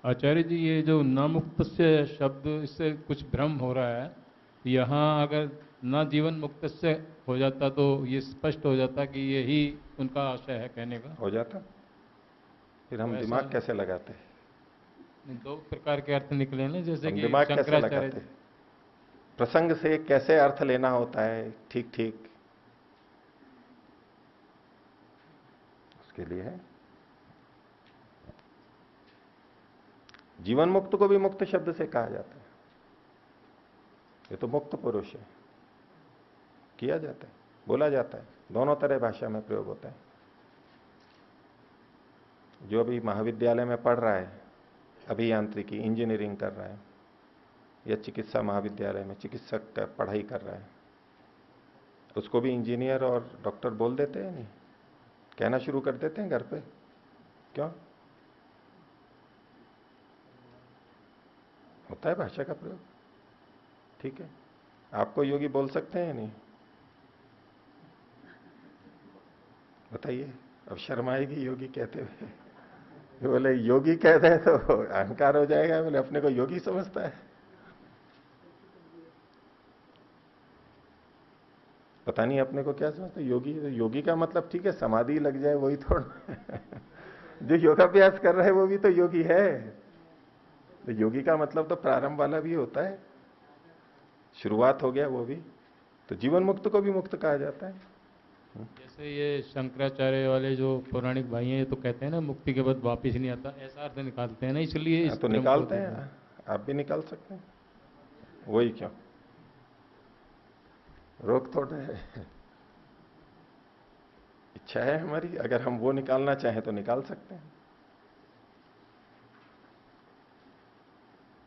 आचार्य जी, ये जो न मुक्त से शब्द, इससे कुछ भ्रम हो रहा है। यहाँ अगर न जीवन मुक्त से हो जाता तो ये स्पष्ट हो जाता कि यही उनका आशय है कहने का। हो जाता, फिर हम तो दिमाग कैसे लगाते हैं? दो प्रकार के अर्थ निकले ना, जैसे हम कि दिमाग कैसे शंकराचार्य लगाते हैं? प्रसंग से कैसे अर्थ लेना होता है, ठीक ठीक, उसके लिए है। जीवन मुक्त को भी मुक्त शब्द से कहा जाता है, ये तो मुक्त पुरुष है, किया जाता है, बोला जाता है, दोनों तरह भाषा में प्रयोग होता है। जो अभी महाविद्यालय में पढ़ रहा है, अभियांत्रिकी, इंजीनियरिंग कर रहा है, या चिकित्सा महाविद्यालय में चिकित्सक का पढ़ाई कर रहा है, उसको भी इंजीनियर और डॉक्टर बोल देते हैं, नहीं कहना शुरू कर देते हैं घर पे? क्यों? होता है भाषा का प्रयोग, ठीक है। आपको योगी बोल सकते हैं नहीं? बताइए, अब शर्म आएगी योगी कहते हुए। बोले योगी कहते हैं तो अहंकार हो जाएगा, बोले अपने को योगी समझता है। पता नहीं अपने को क्या समझते योगी। तो योगी का मतलब ठीक है समाधि लग जाए वही थोड़ा जो योगाभ्यास कर रहा है वो भी तो योगी है। तो योगी का मतलब तो प्रारंभ वाला भी होता है, शुरुआत हो गया वो भी। तो जीवन मुक्त को भी मुक्त कहा जाता है। जैसे ये शंकराचार्य वाले जो पौराणिक भाई हैं ये तो कहते हैं ना मुक्ति के बाद वापिस नहीं आता, ऐसा अर्थ निकालते हैं ना, इसलिए इस तो भ्रम को निकालते दूर हैं, आप भी निकाल सकते हैं, वही क्यों, रोक थोड़ा है। इच्छा है हमारी, अगर हम वो निकालना चाहें तो निकाल सकते हैं,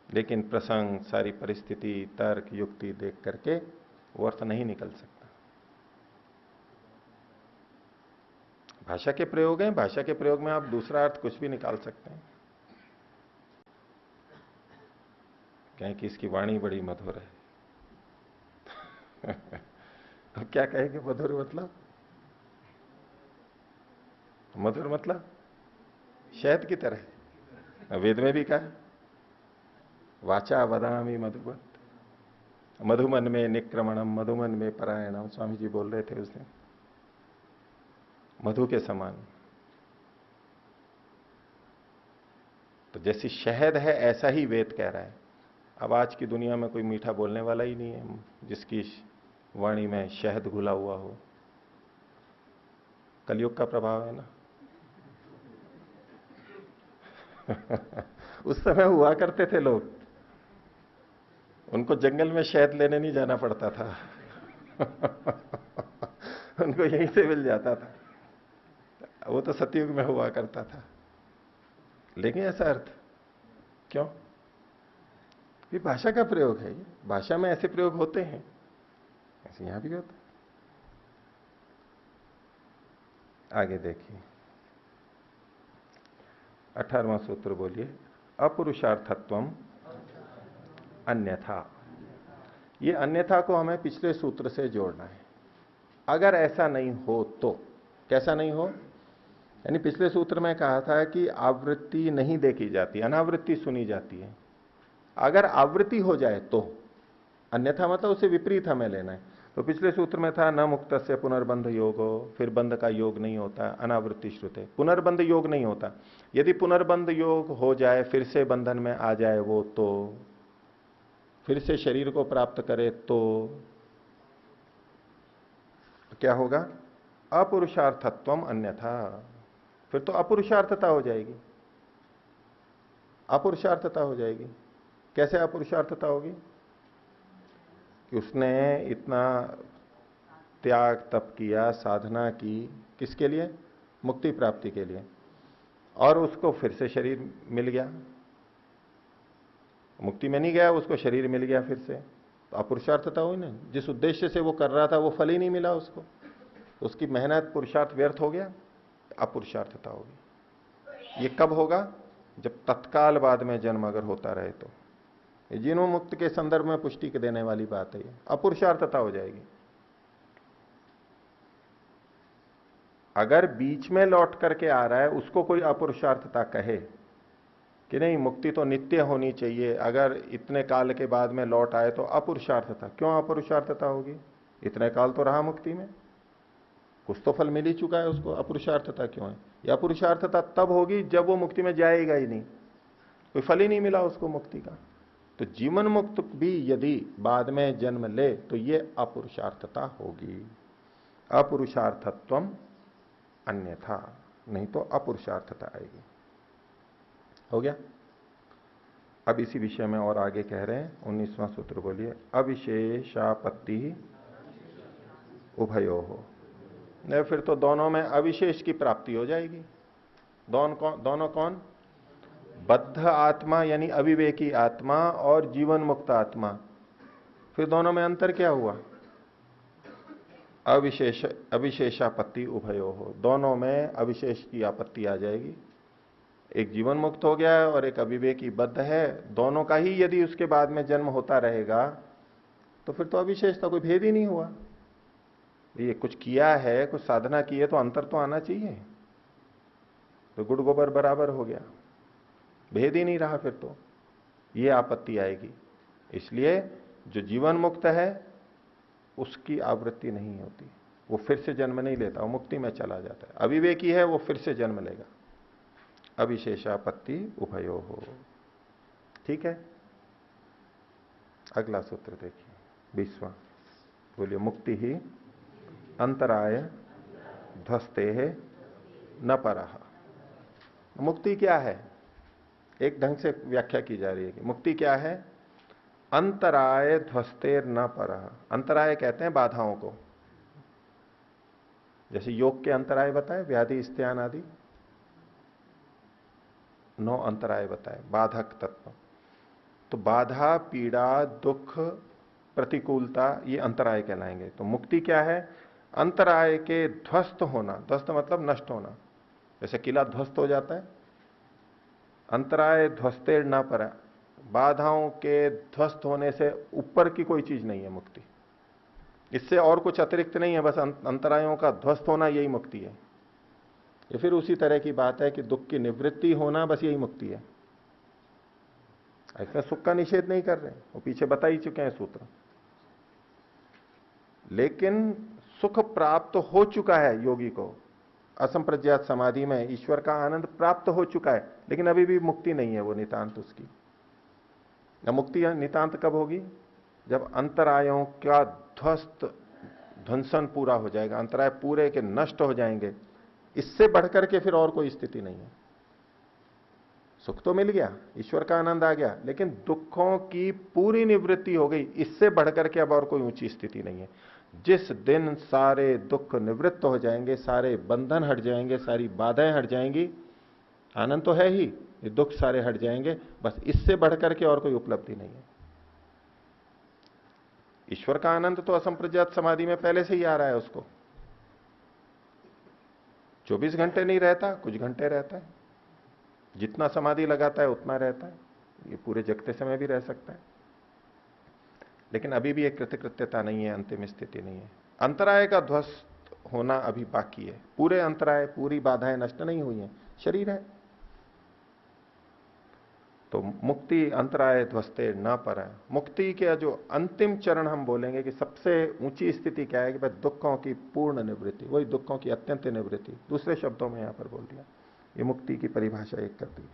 लेकिन प्रसंग, सारी परिस्थिति, तर्क, युक्ति देख करके वो अर्थ नहीं निकल सकता। भाषा के प्रयोग हैं, भाषा के प्रयोग में आप दूसरा अर्थ कुछ भी निकाल सकते हैं। कहें कि इसकी वाणी बड़ी मधुर है अब क्या कहेंगे मधुर मतलब? मधुर मतलब शहद की तरह, वेद में भी कहा वाचा वदामि मधुवत, मधुमन में निक्रमणम मधुमन में परायणम, स्वामी जी बोल रहे थे उस दिन, मधु के समान। तो जैसी शहद है ऐसा ही वेद कह रहा है। अब आज की दुनिया में कोई मीठा बोलने वाला ही नहीं है जिसकी वाणी में शहद घुला हुआ हो। कलयुग का प्रभाव है ना उस समय हुआ करते थे लोग, उनको जंगल में शहद लेने नहीं जाना पड़ता था उनको यहीं से मिल जाता था। वो तो सतयुग में हुआ करता था। लेकिन ऐसा अर्थ क्यों? ये भाषा का प्रयोग है, ये भाषा में ऐसे प्रयोग होते हैं, ऐसे यहां भी होता है। आगे देखिए 18वां सूत्र बोलिए, अपुरुषार्थत्वम अन्यथा। ये अन्यथा को हमें पिछले सूत्र से जोड़ना है। अगर ऐसा नहीं हो तो, कैसा नहीं हो, यानी पिछले सूत्र में कहा था कि आवृत्ति नहीं देखी जाती, अनावृत्ति सुनी जाती है। अगर आवृत्ति हो जाए तो, अन्यथा मतलब उसे विपरीत हमें लेना है। तो पिछले सूत्र में था न मुक्त से पुनर्बंध योग हो, फिर बंध का योग नहीं होता, अनावृत्ति श्रुत है, पुनर्बंध योग नहीं होता। यदि पुनर्बंध योग हो जाए, फिर से बंधन में आ जाए वो, तो फिर से शरीर को प्राप्त करे तो क्या होगा? अपुरुषार्थत्वम अन्यथा, फिर तो अपुरुषार्थता हो जाएगी, अपुरुषार्थता हो जाएगी। कैसे अपुरुषार्थता होगी? कि उसने इतना त्याग तप किया, साधना की, किसके लिए? मुक्ति प्राप्ति के लिए, और उसको फिर से शरीर मिल गया, मुक्ति में नहीं गया, उसको शरीर मिल गया फिर से, तो अपुरुषार्थता हुई ना। जिस उद्देश्य से वो कर रहा था वो फल ही नहीं मिला उसको, तो उसकी मेहनत पुरुषार्थ व्यर्थ हो गया, अपुरुषार्थता होगी। ये कब होगा? जब तत्काल बाद में जन्म अगर होता रहे तो। ये जीवन मुक्त के संदर्भ में पुष्टि के देने वाली बात है, ये अपुरुषार्थता हो जाएगी। अगर बीच में लौट करके आ रहा है उसको कोई अपुरुषार्थता कहे कि नहीं मुक्ति तो नित्य होनी चाहिए, अगर इतने काल के बाद में लौट आए तो अपुरुषार्थता। क्यों अपुरुषार्थता होगी? इतने काल तो रहा मुक्ति में, कुछ तो फल मिल ही चुका है उसको, अपुरुषार्थता क्यों है? यह अपुरुषार्थता तब होगी जब वो मुक्ति में जाएगा ही नहीं, कोई फल ही नहीं मिला उसको मुक्ति का। तो जीवन मुक्त भी यदि बाद में जन्म ले तो ये अपुरुषार्थता होगी। अपुरुषार्थत्वम अन्यथा, नहीं तो अपुरुषार्थता आएगी। हो गया? अब इसी विषय में और आगे कह रहे हैं 19वां सूत्र बोलिए, अविशेषापत्ति उभयो हो। नहीं, फिर तो दोनों में अविशेष की प्राप्ति हो जाएगी। दोनों कौन? बद्ध आत्मा यानी अविवेकी आत्मा और जीवन मुक्त आत्मा। फिर दोनों में अंतर क्या हुआ? अविशेषापत्ति उभयो हो, दोनों में अविशेष की आपत्ति आ जाएगी। एक जीवन मुक्त हो गया है और एक अविवेकी बद्ध है, दोनों का ही यदि उसके बाद में जन्म होता रहेगा तो फिर तो अविशेषता, कोई भेद ही नहीं हुआ। ये कुछ किया है, कुछ साधना की है तो अंतर तो आना चाहिए, तो गुड़ गोबर बराबर हो गया, भेद ही नहीं रहा, फिर तो ये आपत्ति आएगी। इसलिए जो जीवन मुक्त है उसकी आवृत्ति नहीं होती, वो फिर से जन्म नहीं लेता, वो मुक्ति में चला जाता है। अविवेकी है वो फिर से जन्म लेगा। अविशेषापत्ति उभयो हो। ठीक है, अगला सूत्र देखिए 20वां। बोलिए, मुक्ति ही अंतराय ध्वस्ते है न परः। मुक्ति क्या है? एक ढंग से व्याख्या की जा रही है कि मुक्ति क्या है? अंतराय ध्वस्तेर न परः। अंतराय कहते हैं बाधाओं को, जैसे योग के अंतराय बताए, व्याधि स्त्यान आदि 9 अंतराय बताए, बाधक तत्व। तो बाधा, पीड़ा, दुख, प्रतिकूलता, ये अंतराय कहलाएंगे। तो मुक्ति क्या है? अंतराय के ध्वस्त होना। ध्वस्त मतलब नष्ट होना। जैसे किला ध्वस्त हो जाता है, अंतराय ध्वस्तेर न परः। बाधाओं के ध्वस्त होने से ऊपर की कोई चीज नहीं है मुक्ति, इससे और कुछ अतिरिक्त नहीं है, बस अंतरायों का ध्वस्त होना यही मुक्ति है। ये फिर उसी तरह की बात है कि दुख की निवृत्ति होना, बस यही मुक्ति है। इसमें सुख का निषेध नहीं कर रहे, वो पीछे बता ही चुके हैं सूत्र। लेकिन सुख प्राप्त हो चुका है योगी को, असंप्रज्ञात समाधि में ईश्वर का आनंद प्राप्त हो चुका है, लेकिन अभी भी मुक्ति नहीं है वो नितांत उसकी। अब मुक्ति नितांत कब होगी? जब अंतरायों का ध्वस्त, ध्वंसन पूरा हो जाएगा, अंतराय पूरे के नष्ट हो जाएंगे। इससे बढ़कर के फिर और कोई स्थिति नहीं है। सुख तो मिल गया, ईश्वर का आनंद आ गया, लेकिन दुखों की पूरी निवृत्ति हो गई, इससे बढ़कर के अब और कोई ऊंची स्थिति नहीं है। जिस दिन सारे दुख निवृत्त हो जाएंगे, सारे बंधन हट जाएंगे, सारी बाधाएं हट जाएंगी, आनंद तो है ही, ये दुख सारे हट जाएंगे, बस इससे बढ़कर के और कोई उपलब्धि नहीं है। ईश्वर का आनंद तो असंप्रज्ञात समाधि में पहले से ही आ रहा है उसको। 24 घंटे नहीं रहता, कुछ घंटे रहता है। जितना समाधि लगाता है उतना रहता है, ये पूरे जगते समय भी रह सकता है। लेकिन अभी भी एक कृतकृत्यता नहीं है, अंतिम स्थिति नहीं है। अंतराय का ध्वस्त होना अभी बाकी है। पूरे अंतराय, पूरी बाधाएं नष्ट नहीं हुई हैं, शरीर है। तो मुक्ति अंतराय ध्वस्ते न परः। मुक्ति के जो अंतिम चरण हम बोलेंगे कि सबसे ऊंची स्थिति क्या है कि भाई दुखों की पूर्ण निवृत्ति, वही दुखों की अत्यंत निवृत्ति। दूसरे शब्दों में यहां पर बोल दिया, ये मुक्ति की परिभाषा एक कर दी।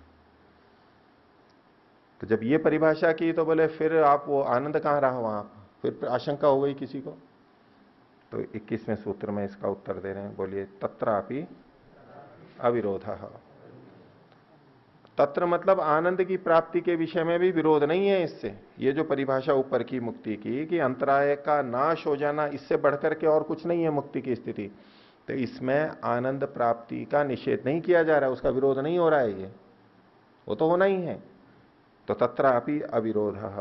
तो जब ये परिभाषा की तो बोले फिर आप वो आनंद कहां रहा वहां? फिर आशंका हो गई किसी को। तो 21वें सूत्र में इसका उत्तर दे रहे हैं। बोलिए, तत्रापि अविरोधः। तत्र मतलब आनंद की प्राप्ति के विषय में भी विरोध नहीं है इससे। ये जो परिभाषा ऊपर की मुक्ति की कि अंतराय का नाश हो जाना, इससे बढ़कर के और कुछ नहीं है मुक्ति की स्थिति, तो इसमें आनंद प्राप्ति का निषेध नहीं किया जा रहा है, उसका विरोध नहीं हो रहा है। ये वो तो होना ही है। तो तत्रापि अविरोधः,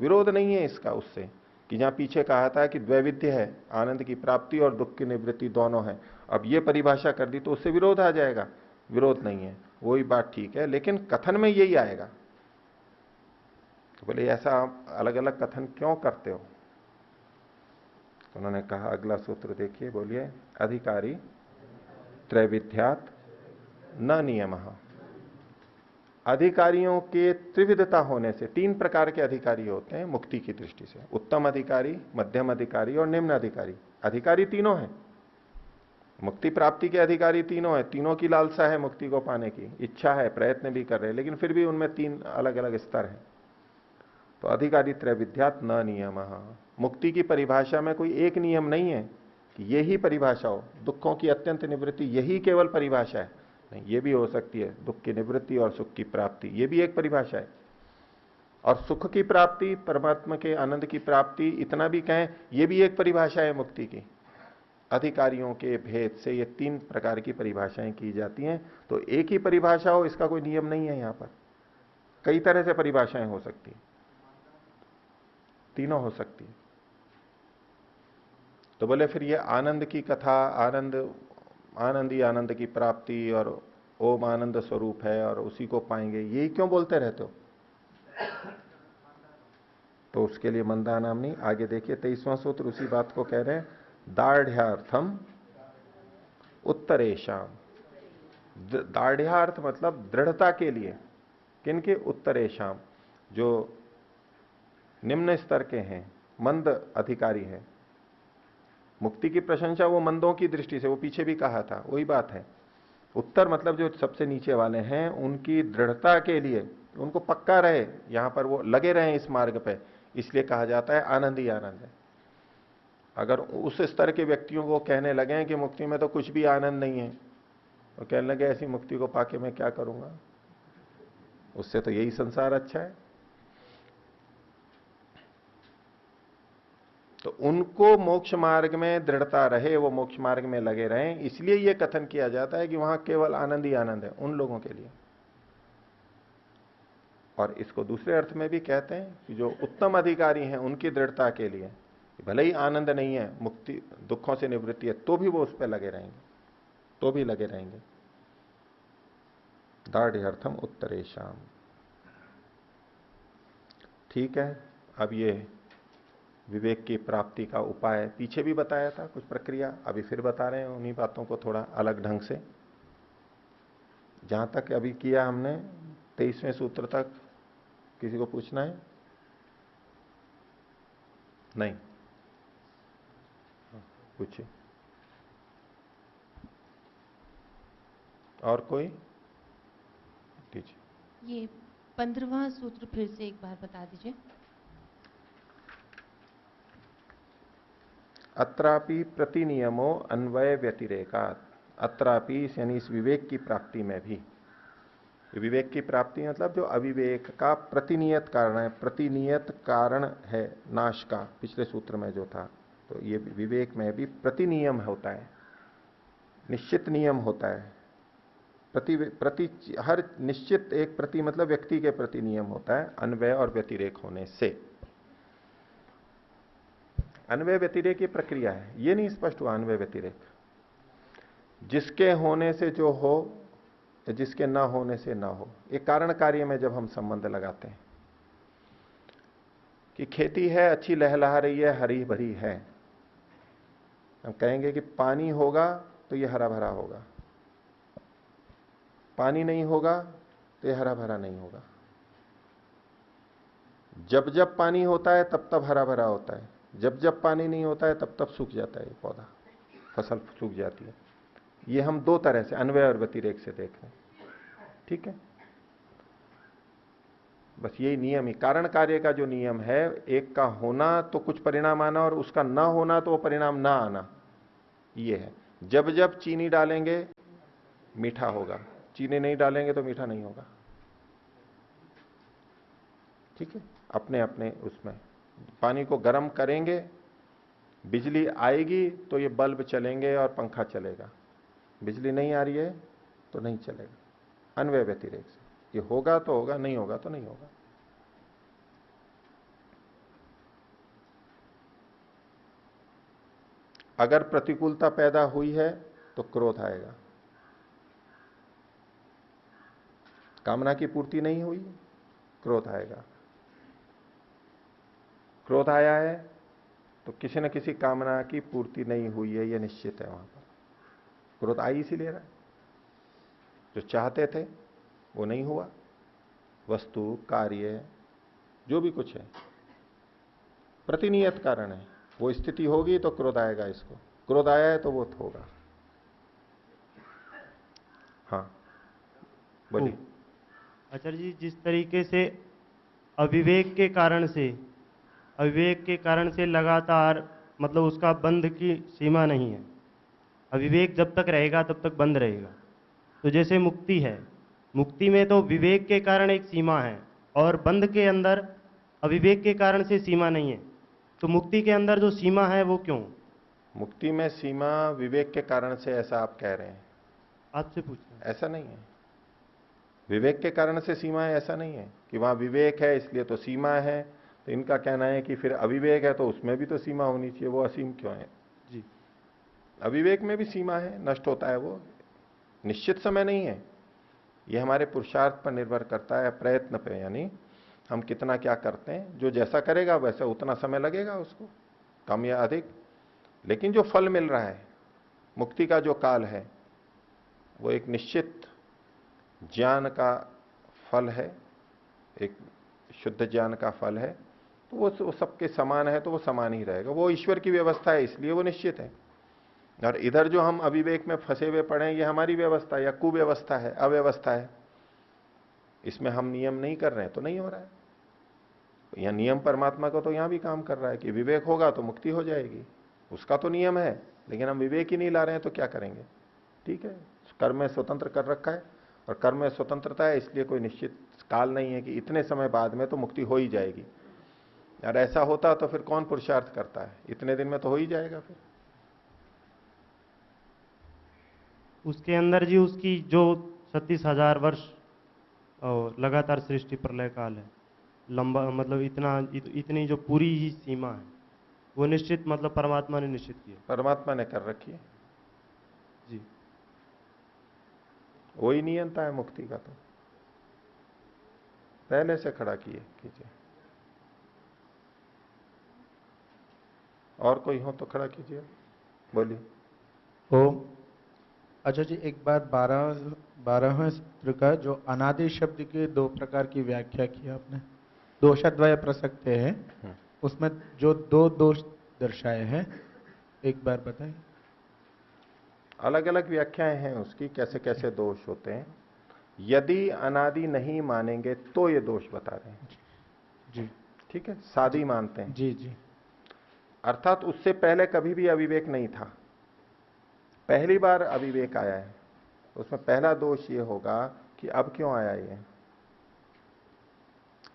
विरोध नहीं है इसका उससे, कि जहां पीछे कहा था कि द्वैविध्य है, आनंद की प्राप्ति और दुख की निवृत्ति दोनों है, अब ये परिभाषा कर दी तो उससे विरोध आ जाएगा। विरोध नहीं है, वही बात ठीक है, लेकिन कथन में यही आएगा। तो बोले ऐसा आप अलग अलग कथन क्यों करते हो? तो उन्होंने कहा, अगला सूत्र देखिए, बोलिए, अधिकारी त्रैविध्यात् न नियमः। अधिकारियों के त्रिविधता होने से, 3 प्रकार के अधिकारी होते हैं मुक्ति की दृष्टि से, उत्तम अधिकारी, मध्यम अधिकारी और निम्न अधिकारी। अधिकारी तीनों हैं, मुक्ति प्राप्ति के अधिकारी तीनों हैं। तीनों की लालसा है मुक्ति को पाने की, इच्छा है, प्रयत्न भी कर रहे हैं, लेकिन फिर भी उनमें 3 अलग अलग स्तर हैं। तो अधिकारी त्रैविध्यात् न नियमः। मुक्ति की परिभाषा में कोई एक नियम नहीं है कि यही परिभाषा हो, दुखों की अत्यंत निवृत्ति यही केवल परिभाषा है। नहीं, ये भी हो सकती है, दुख की निवृत्ति और सुख की प्राप्ति, ये भी एक परिभाषा है। और सुख की प्राप्ति, परमात्मा के आनंद की प्राप्ति, इतना भी कहें, ये भी एक परिभाषा है मुक्ति की। अधिकारियों के भेद से ये 3 प्रकार की परिभाषाएं की जाती हैं। तो एक ही परिभाषा हो इसका कोई नियम नहीं है, यहां पर कई तरह से परिभाषाएं हो सकती हैं, तीनों हो सकती है। तो बोले फिर ये आनंद की कथा, आनंद ही आनंद की प्राप्ति और ओम आनंद स्वरूप है और उसी को पाएंगे, यही क्यों बोलते रहते हो? तो उसके लिए मंदा नाम नहीं। आगे देखिए 23वां सूत्र उसी बात को कह रहे हैं, दाढ़्यार्थम उत्तरेशम। दाढ़्यार्थ मतलब दृढ़ता के लिए, किनके? उत्तरेशम, जो निम्न स्तर के हैं, मंद अधिकारी हैं, मुक्ति की प्रशंसा वो मंदों की दृष्टि से, वो पीछे भी कहा था, वही बात है। उत्तर मतलब जो सबसे नीचे वाले हैं उनकी दृढ़ता के लिए, उनको पक्का रहे, यहां पर वो लगे रहे इस मार्ग पे, इसलिए कहा जाता है आनंद ही आनंद है। अगर उस स्तर के व्यक्तियों को कहने लगे कि मुक्ति में तो कुछ भी आनंद नहीं है, तो कहने लगे ऐसी मुक्ति को पाके मैं क्या करूंगा, उससे तो यही संसार अच्छा है। तो उनको मोक्ष मार्ग में दृढ़ता रहे, वो मोक्ष मार्ग में लगे रहें, इसलिए यह कथन किया जाता है कि वहां केवल आनंद ही आनंद है उन लोगों के लिए। और इसको दूसरे अर्थ में भी कहते हैं कि जो उत्तम अधिकारी हैं उनकी दृढ़ता के लिए, भले ही आनंद नहीं है, मुक्ति दुखों से निवृत्ति है, तो भी वो उस पर लगे रहेंगे, तो भी लगे रहेंगे। दाढ़र्थम उत्तरेशम। ठीक है, अब ये विवेक की प्राप्ति का उपाय पीछे भी बताया था, कुछ प्रक्रिया अभी फिर बता रहे हैं, उन्हीं बातों को थोड़ा अलग ढंग से। जहां तक अभी किया हमने 23वें सूत्र तक, किसी को पूछना है? नहीं, पूछिए। और कोई? कीजिए। ये 15वां सूत्र फिर से एक बार बता दीजिए। अत्रापि प्रतिनियमो अन्वय व्यतिरेकात्। अत्रापि यानी इस विवेक की प्राप्ति में भी, विवेक की प्राप्ति मतलब जो अविवेक का प्रतिनियत कारण है, प्रतिनियत कारण है नाश का, पिछले सूत्र में जो था, तो ये विवेक में भी प्रतिनियम होता है, निश्चित नियम होता है। प्रति हर निश्चित एक प्रति मतलब व्यक्ति के प्रति नियम होता है, अन्वय और व्यतिरेक होने से। अन्वय व्यतिरेक की प्रक्रिया है, ये नहीं स्पष्ट हुआ। अन्वय व्यतिरेक जिसके होने से जो हो, जिसके ना होने से ना हो। एक कारण कार्य में जब हम संबंध लगाते हैं कि खेती है, अच्छी लहलहा रही है, हरी भरी है, हम कहेंगे कि पानी होगा तो ये हरा भरा होगा, पानी नहीं होगा तो ये हरा भरा नहीं होगा। जब जब पानी होता है तब तब हरा भरा होता है, जब जब पानी नहीं होता है तब तब सूख जाता है, ये पौधा, फसल सूख जाती है। ये हम दो तरह से अन्वय और व्यतिरेक से देख रहे हैं। ठीक है, बस यही नियम ही, कारण कार्य का जो नियम है, एक का होना तो कुछ परिणाम आना और उसका ना होना तो वो परिणाम ना आना, ये है। जब जब चीनी डालेंगे मीठा होगा, चीनी नहीं डालेंगे तो मीठा नहीं होगा। ठीक है, अपने अपने उसमें पानी को गर्म करेंगे, बिजली आएगी तो ये बल्ब चलेंगे और पंखा चलेगा, बिजली नहीं आ रही है तो नहीं चलेगा। अन्वय व्यतिरेक से ये होगा तो होगा, नहीं होगा तो नहीं होगा। अगर प्रतिकूलता पैदा हुई है तो क्रोध आएगा, कामना की पूर्ति नहीं हुई, क्रोध आएगा। क्रोध आया है तो किसी न किसी कामना की पूर्ति नहीं हुई है, यह निश्चित है। वहां पर क्रोध आई इसीलिए रहा, जो चाहते थे वो नहीं हुआ, वस्तु कार्य जो भी कुछ है प्रतिनियत कारण है, वो स्थिति होगी तो क्रोध आएगा। इसको क्रोध आया है तो वो होगा। हाँ बोलिए। आचार्य जी, जिस तरीके से अविवेक के कारण से लगातार मतलब उसका बंध की सीमा नहीं है, अविवेक जब तक रहेगा तब तक बंद रहेगा। तो जैसे मुक्ति है, मुक्ति में तो विवेक के कारण एक सीमा है और बंध के अंदर अविवेक के कारण से सीमा नहीं है, तो मुक्ति के अंदर जो सीमा है वो क्यों? मुक्ति में सीमा विवेक के कारण से, ऐसा आप कह रहे हैं? आपसे पूछना। ऐसा नहीं है, विवेक के कारण से सीमा है ऐसा नहीं है कि वहां विवेक है इसलिए तो सीमा है। तो इनका कहना है कि फिर अविवेक है तो उसमें भी तो सीमा होनी चाहिए, वो असीम क्यों है? जी, अविवेक में भी सीमा है, नष्ट होता है, वो निश्चित समय नहीं है। ये हमारे पुरुषार्थ पर निर्भर करता है, प्रयत्न पे, यानी हम कितना क्या करते हैं। जो जैसा करेगा वैसा उतना समय लगेगा उसको, कम या अधिक, लेकिन जो फल मिल रहा है, मुक्ति का जो काल है, वो एक निश्चित ज्ञान का फल है, एक शुद्ध ज्ञान का फल है। तो वो सबके समान है, तो वो समान ही रहेगा। वो ईश्वर की व्यवस्था है, इसलिए वो निश्चित है। और इधर जो हम अविवेक में फंसे हुए पड़े हैं, ये हमारी व्यवस्था या कुव्यवस्था है, अव्यवस्था है। इसमें हम नियम नहीं कर रहे हैं तो नहीं हो रहा है। यहां नियम परमात्मा का तो यहां भी काम कर रहा है कि विवेक होगा तो मुक्ति हो जाएगी, उसका तो नियम है, लेकिन हम विवेक ही नहीं ला रहे हैं तो क्या करेंगे। ठीक है, कर्म में स्वतंत्र कर रखा है, और कर्म में स्वतंत्रता है, इसलिए कोई निश्चित काल नहीं है कि इतने समय बाद में तो मुक्ति हो ही जाएगी। यार ऐसा होता तो फिर कौन पुरुषार्थ करता है, इतने दिन में तो हो ही जाएगा। फिर उसके अंदर जी उसकी जो 36,000 वर्ष और लगातार सृष्टि प्रलय काल है, लंबा मतलब इतनी जो पूरी ही सीमा है, वो निश्चित मतलब परमात्मा ने निश्चित की है। परमात्मा ने कर रखी है जी। वही नियंता है मुक्ति का, तो पहले से खड़ा कीजिए। और कोई हो तो खड़ा कीजिए, बोलिए। ओम। अच्छा जी, एक बार 12वें सूत्र का जो अनादि शब्द के 2 प्रकार की व्याख्या की आपने, दोषद्वय प्रसक्ते हैं, उसमें जो 2 दोष दर्शाए हैं, एक बार बताएं। अलग अलग व्याख्याएं हैं उसकी, कैसे कैसे दोष होते हैं। यदि अनादि नहीं मानेंगे तो ये दोष बता रहे हैं जी। ठीक है, सादी मानते हैं जी जी। अर्थात उससे पहले कभी भी अविवेक नहीं था, पहली बार अविवेक आया है। उसमें पहला दोष ये होगा कि अब क्यों आया ये,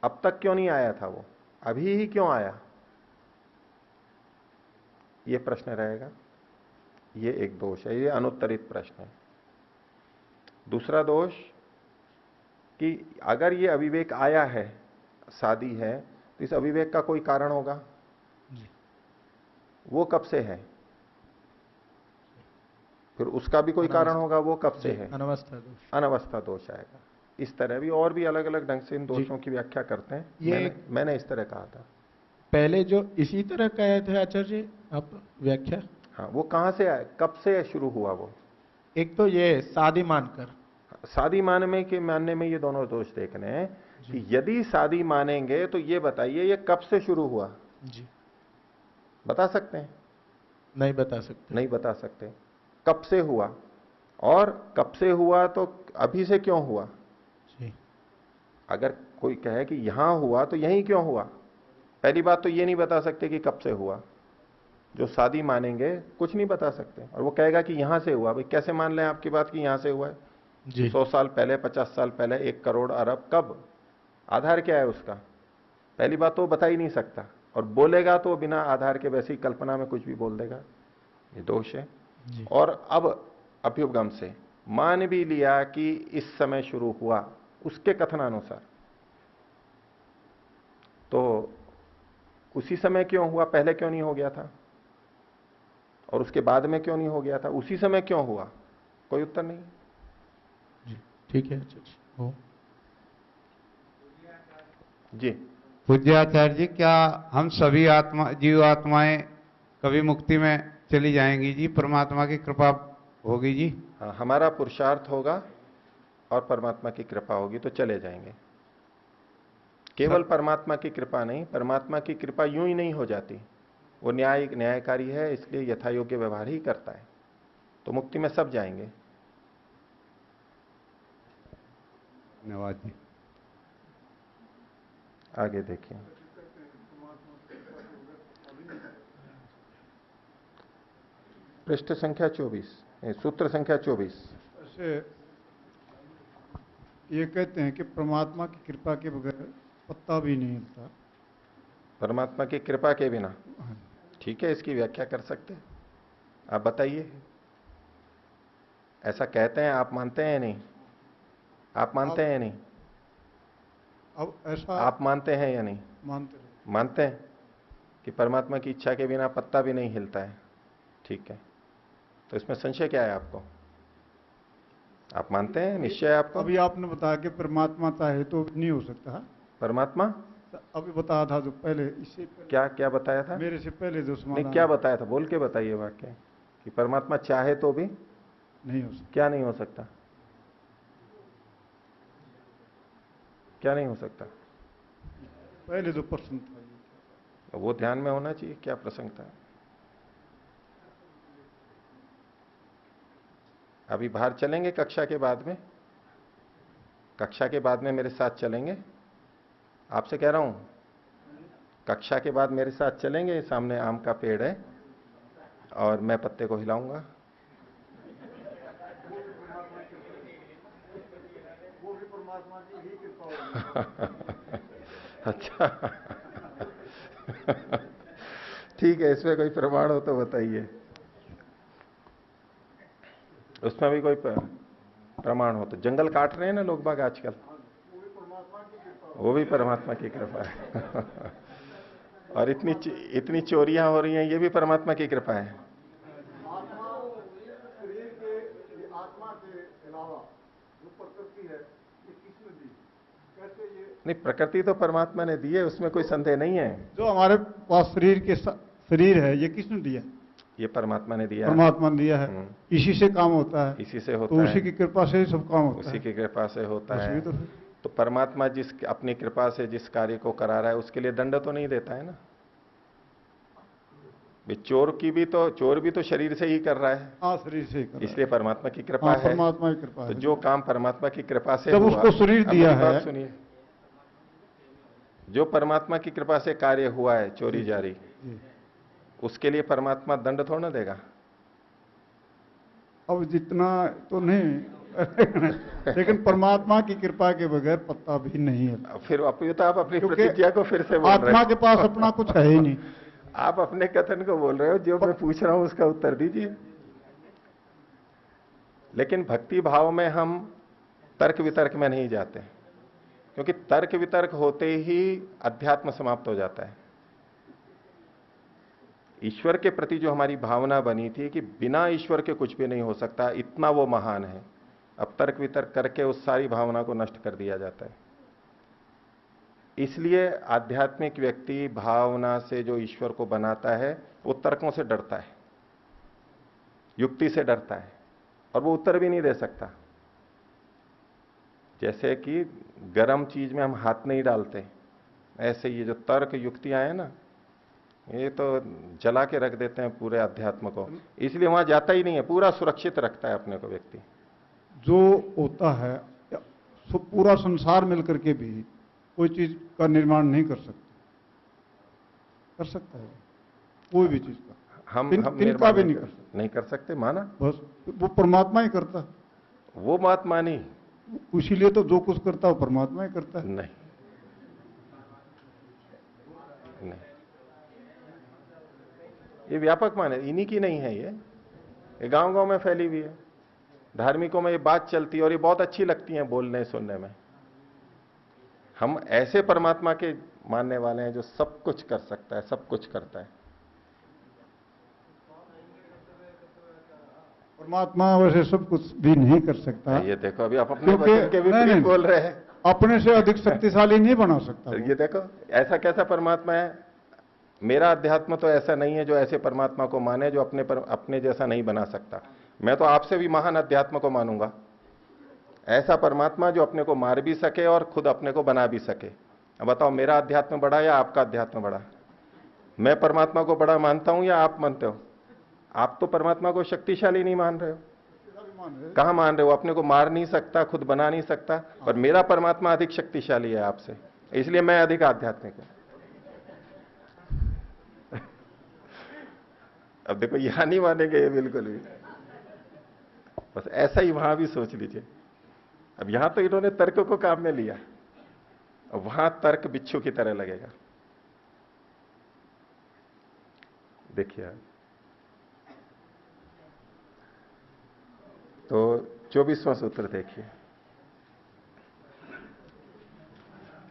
अब तक क्यों नहीं आया था वो, अभी ही क्यों आया, ये प्रश्न रहेगा। ये एक दोष है, ये अनुत्तरित प्रश्न है। दूसरा दोष कि अगर ये अविवेक आया है, सादी है, तो इस अविवेक का कोई कारण होगा, वो कब से है, फिर उसका भी कोई कारण होगा, वो कब से है, अनवस्था दोष। अनवस्था दोष आएगा। इस तरह भी और भी अलग अलग ढंग से इन दोषों की व्याख्या करते हैं। मैंने इस तरह कहा था पहले, जो इसी तरह कहे थे आचार्य जी आप व्याख्या। हाँ, वो कहां से आया, कब से शुरू हुआ वो। एक तो ये सादी मानकर, सादी मानने में ये दोनों दोष देखने हैं कि यदि सादी मानेंगे तो ये बताइए ये कब से शुरू हुआ, जी बता सकते हैं? नहीं बता सकते। नहीं बता सकते। कब से हुआ, और कब से हुआ तो अभी से क्यों हुआ। जी। अगर कोई कहे कि यहां हुआ तो यहीं क्यों हुआ, पहली बात तो ये नहीं बता सकते कि कब से हुआ। जो सादी मानेंगे कुछ नहीं बता सकते, और वो कहेगा कि यहां से हुआ। भाई कैसे मान लें आपकी बात कि यहां से हुआ है? जी। 100 साल पहले, 50 साल पहले, 1 करोड़ अरब, कब, आधार क्या है उसका? पहली बात तो वो बता ही नहीं सकता, और बोलेगा तो बिना आधार के वैसे ही कल्पना में कुछ भी बोल देगा, ये दोष है। और अब अभ्युपगम से मान भी लिया कि इस समय शुरू हुआ उसके कथनानुसार, तो उसी समय क्यों हुआ, पहले क्यों नहीं हो गया था, और उसके बाद में क्यों नहीं हो गया था, उसी समय क्यों हुआ, कोई उत्तर नहीं। ठीक है हो। जी पूज्याचार्य जी, क्या हम सभी जीव आत्माएं कभी मुक्ति में चली जाएंगी जी? परमात्मा की कृपा होगी जी? हाँ, हमारा पुरुषार्थ होगा और परमात्मा की कृपा होगी तो चले जाएंगे। केवल परमात्मा की कृपा नहीं, परमात्मा की कृपा यूं ही नहीं हो जाती, वो न्यायकारी है, इसलिए यथा योग्य व्यवहार ही करता है, तो मुक्ति में सब जाएंगे। धन्यवाद जी। आगे देखिए, पृष्ठ संख्या 24, सूत्र संख्या 24। ऐसे ये कहते हैं कि परमात्मा की कृपा के बगैर पत्ता भी नहीं हिलता। परमात्मा की कृपा के बिना, ठीक है, इसकी व्याख्या कर सकते हैं, आप बताइए। ऐसा कहते हैं, आप मानते हैं नहीं? आप मानते हैं नहीं? अब ऐसा आप मानते हैं या नहीं? मानते हैं कि परमात्मा की इच्छा के बिना पत्ता भी नहीं हिलता है, ठीक है, तो इसमें संशय क्या है आपको? आप मानते हैं, निश्चय है आपको? अभी आपने बताया कि परमात्मा चाहे तो नहीं हो सकता। परमात्मा अभी बताया था जो पहले, इससे क्या क्या बताया था? मेरे से पहले जो नहीं, क्या बताया था, बोल के बताइए वाक्य, कि परमात्मा चाहे तो भी नहीं हो सकता। क्या नहीं हो सकता? क्या नहीं हो सकता? पहले जो प्रश्न था वो ध्यान में होना चाहिए क्या प्रसंग था। अभी बाहर चलेंगे कक्षा के बाद में? कक्षा के बाद में मेरे साथ चलेंगे? आपसे कह रहा हूं, कक्षा के बाद मेरे साथ चलेंगे? सामने आम का पेड़ है और मैं पत्ते को हिलाऊंगा। अच्छा ठीक है, इसमें कोई प्रमाण हो तो बताइए। उसमें भी कोई प्रमाण हो तो। जंगल काट रहे हैं ना लोग बाग आजकल, वो भी परमात्मा की कृपा है और इतनी चोरियां हो रही हैं, ये भी परमात्मा की कृपा है। नहीं, प्रकृति तो परमात्मा ने दी है, उसमें कोई संदेह नहीं है। जो हमारे पास शरीर है, ये किसने दिया? ये परमात्मा ने दिया, परमात्मा ने दिया है। इसी से काम होता है, इसी से होता तो है, उसी की कृपा से ही सब काम होता है। उसी की कृपा से होता है। तो तो परमात्मा जिस अपनी कृपा से जिस कार्य को करा रहा है उसके लिए दंड तो नहीं देता है ना। चोर भी तो शरीर से ही कर रहा है। हाँ, शरीर से ही कर रहा है, इसलिए परमात्मा की कृपा है। परमात्मा की कृपा है। तो जो काम परमात्मा की कृपा से जब हुआ, उसको शरीर दिया है, सुनिए, जो परमात्मा की कृपा से कार्य हुआ है चोरी जारी, उसके लिए परमात्मा दंड थोड़ा ना देगा। अब जितना तो नहीं लेकिन परमात्मा की कृपा के बगैर पत्ता भी नहीं है। फिर तो आप अपनी प्रतिज्ञा को फिर से बोल रहे आत्मा के पास अपना कुछ है ही नहीं। आप अपने कथन को बोल रहे हो, जो मैं पूछ रहा हूं उसका उत्तर दीजिए। लेकिन भक्ति भाव में हम तर्क वितर्क में नहीं जाते, क्योंकि तर्क वितर्क होते ही अध्यात्म समाप्त हो जाता है। ईश्वर के प्रति जो हमारी भावना बनी थी कि बिना ईश्वर के कुछ भी नहीं हो सकता, इतना वो महान है, अब तर्क वितर्क करके उस सारी भावना को नष्ट कर दिया जाता है। इसलिए आध्यात्मिक व्यक्ति भावना से जो ईश्वर को बनाता है वो तर्कों से डरता है, युक्ति से डरता है, और वो उत्तर भी नहीं दे सकता। जैसे कि गर्म चीज में हम हाथ नहीं डालते, ऐसे ये जो तर्क युक्तियां हैं ना, ये तो जला के रख देते हैं पूरे अध्यात्म को, इसलिए वहां जाता ही नहीं है, पूरा सुरक्षित रखता है अपने को व्यक्ति। जो होता है पूरा संसार मिलकर के भी कोई चीज का निर्माण नहीं कर सकता है कोई भी चीज का। हम तिनका भी नहीं कर सकते, माना, बस वो परमात्मा ही करता है। वो बात मानी, इसीलिए तो जो कुछ करता है वो परमात्मा ही करता है। नहीं, ये व्यापक मान है, इन्हीं की नहीं है, ये गांव गांव में फैली हुई है। धार्मिकों में ये बात चलती है और ये बहुत अच्छी लगती है बोलने सुनने में। हम ऐसे परमात्मा के मानने वाले हैं जो सब कुछ कर सकता है, सब कुछ करता है। परमात्मा वैसे सब कुछ भी नहीं कर सकता। ये देखो, अभी आप अपने वचन के विपरीत बोल रहे हैं। अपने से अधिक शक्तिशाली नहीं बना सकता। ये देखो, ऐसा कैसा परमात्मा है? मेरा अध्यात्म तो ऐसा नहीं है जो ऐसे परमात्मा को माने जो अपने जैसा नहीं बना सकता। मैं तो आपसे भी महान अध्यात्म को मानूंगा, ऐसा परमात्मा जो अपने को मार भी सके और खुद अपने को बना भी सके। अब बताओ, मेरा अध्यात्म बड़ा या आपका अध्यात्म बड़ा? मैं परमात्मा को बड़ा मानता हूं या आप मानते हो? आप तो परमात्मा को शक्तिशाली नहीं मान रहे हो। कहां मान रहे हो? अपने को मार नहीं सकता, खुद बना नहीं सकता, और मेरा परमात्मा अधिक शक्तिशाली है आपसे, इसलिए मैं अधिक आध्यात्मिक हूं। अब देखो, यहां नहीं मानेंगे ये बिल्कुल भी, बस ऐसा ही वहां भी सोच लीजिए। अब यहां तो इन्होंने तर्क को काम में लिया, अब वहां तर्क बिच्छू की तरह लगेगा। देखिए, तो 24वां सूत्र देखिए।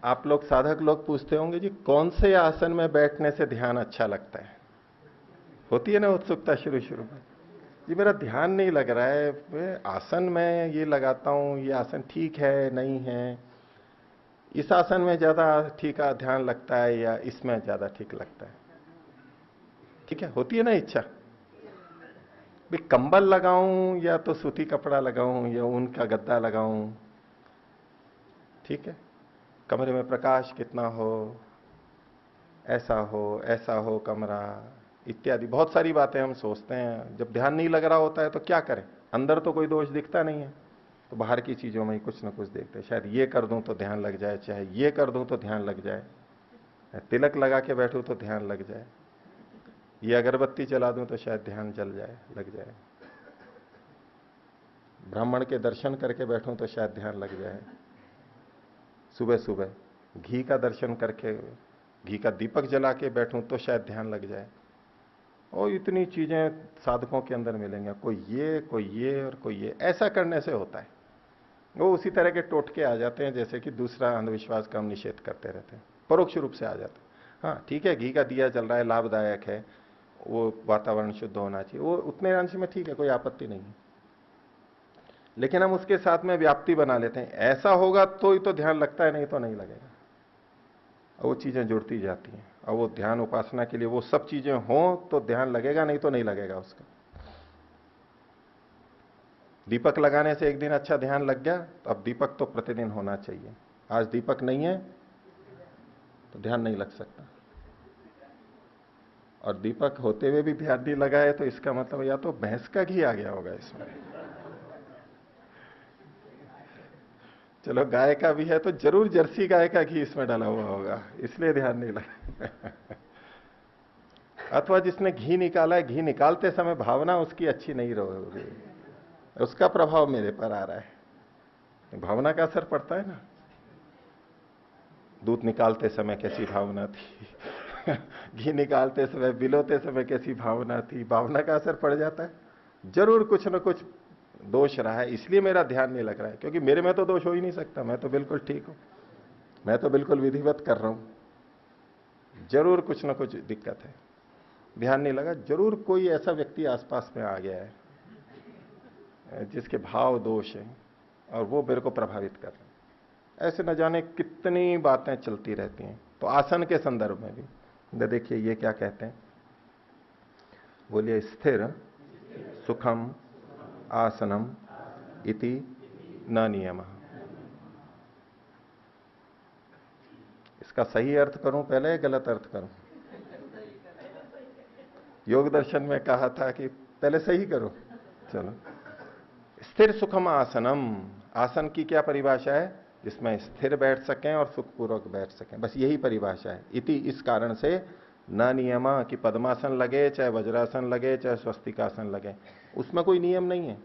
आप लोग साधक लोग पूछते होंगे जी, कौन से आसन में बैठने से ध्यान अच्छा लगता है? होती है ना उत्सुकता शुरू में, जी मेरा ध्यान नहीं लग रहा है, मैं आसन में ये लगाता हूं, ये आसन ठीक है नहीं है, इस आसन में ज्यादा ठीक है ध्यान लगता है या इसमें ज्यादा ठीक लगता है? ठीक है, होती है ना इच्छा, भी कंबल लगाऊं या तो सूती कपड़ा लगाऊं या ऊन का गद्दा लगाऊं, ठीक है, कमरे में प्रकाश कितना हो, ऐसा हो कमरा इत्यादि बहुत सारी बातें हम सोचते हैं। जब ध्यान नहीं लग रहा होता है तो क्या करें? अंदर तो कोई दोष दिखता नहीं है, तो बाहर की चीजों में ही कुछ ना कुछ देखते हैं। शायद ये कर दूं तो ध्यान लग जाए, चाहे ये कर दूं तो ध्यान लग जाए, तिलक लगा के बैठूं तो ध्यान लग जाए, ये अगरबत्ती जला दूं तो शायद ध्यान जल जाए, लग जाए, ब्राह्मण के दर्शन करके बैठूं तो शायद ध्यान लग जाए, सुबह सुबह घी का दर्शन करके घी का दीपक जला के बैठूं तो शायद ध्यान लग जाए। और इतनी चीजें साधकों के अंदर मिलेंगे, कोई ये और कोई ये। ऐसा करने से होता है, वो उसी तरह के टोटके आ जाते हैं जैसे कि दूसरा अंधविश्वास का हम निषेध करते रहते हैं, परोक्ष रूप से आ जाते हैं। हाँ ठीक है, घी का दिया जल रहा है, लाभदायक है, वो वातावरण शुद्ध होना चाहिए, वो उतने अंश में ठीक है, कोई आपत्ति नहीं है। लेकिन हम उसके साथ में व्याप्ति बना लेते हैं, ऐसा होगा तो ही तो ध्यान लगता है, नहीं तो नहीं लगेगा। और वो चीजें जुड़ती जाती हैं, और वो ध्यान उपासना के लिए वो सब चीजें हों तो ध्यान लगेगा, नहीं तो नहीं लगेगा उसका। दीपक लगाने से एक दिन अच्छा ध्यान लग गया, तो अब दीपक तो प्रतिदिन होना चाहिए। आज दीपक नहीं है तो ध्यान नहीं लग सकता, और दीपक होते हुए भी ध्यान नहीं लगा है तो इसका मतलब या तो भैंस का घी आ गया होगा इसमें। चलो गाय का भी है तो जरूर जर्सी गाय का घी इसमें डाला हुआ होगा, इसलिए ध्यान नहीं लगा। अथवा जिसने घी निकाला है, घी निकालते समय भावना उसकी अच्छी नहीं रही, उसका प्रभाव मेरे पर आ रहा है। भावना का असर पड़ता है ना। दूध निकालते समय कैसी भावना थी, घी निकालते समय, बिलोते समय कैसी भावना थी, भावना का असर पड़ जाता है। जरूर कुछ ना कुछ दोष रहा है, इसलिए मेरा ध्यान नहीं लग रहा है, क्योंकि मेरे में तो दोष हो ही नहीं सकता, मैं तो बिल्कुल ठीक हूं, मैं तो बिल्कुल विधिवत कर रहा हूं। जरूर कुछ ना कुछ दिक्कत है, ध्यान नहीं लगा। जरूर कोई ऐसा व्यक्ति आसपास में आ गया है जिसके भाव दोष है और वो मेरे को प्रभावित कर रहे हैं। ऐसे न जाने कितनी बातें चलती रहती हैं। तो आसन के संदर्भ में भी देखिए ये क्या कहते हैं, बोलिए, स्थिर सुखम आसनम इति न नियमः। इसका सही अर्थ करूं पहले या गलत अर्थ करूं? योग दर्शन में कहा था कि पहले सही करो। चलो, स्थिर सुखम आसनम, आसन की क्या परिभाषा है? जिसमें स्थिर बैठ सकें और सुखपूर्वक बैठ सकें, बस यही परिभाषा है। इति, इस कारण से, न नियमा, कि पद्मासन लगे, चाहे वज्रासन लगे, चाहे स्वस्तिकासन लगे, उसमें कोई नियम नहीं है।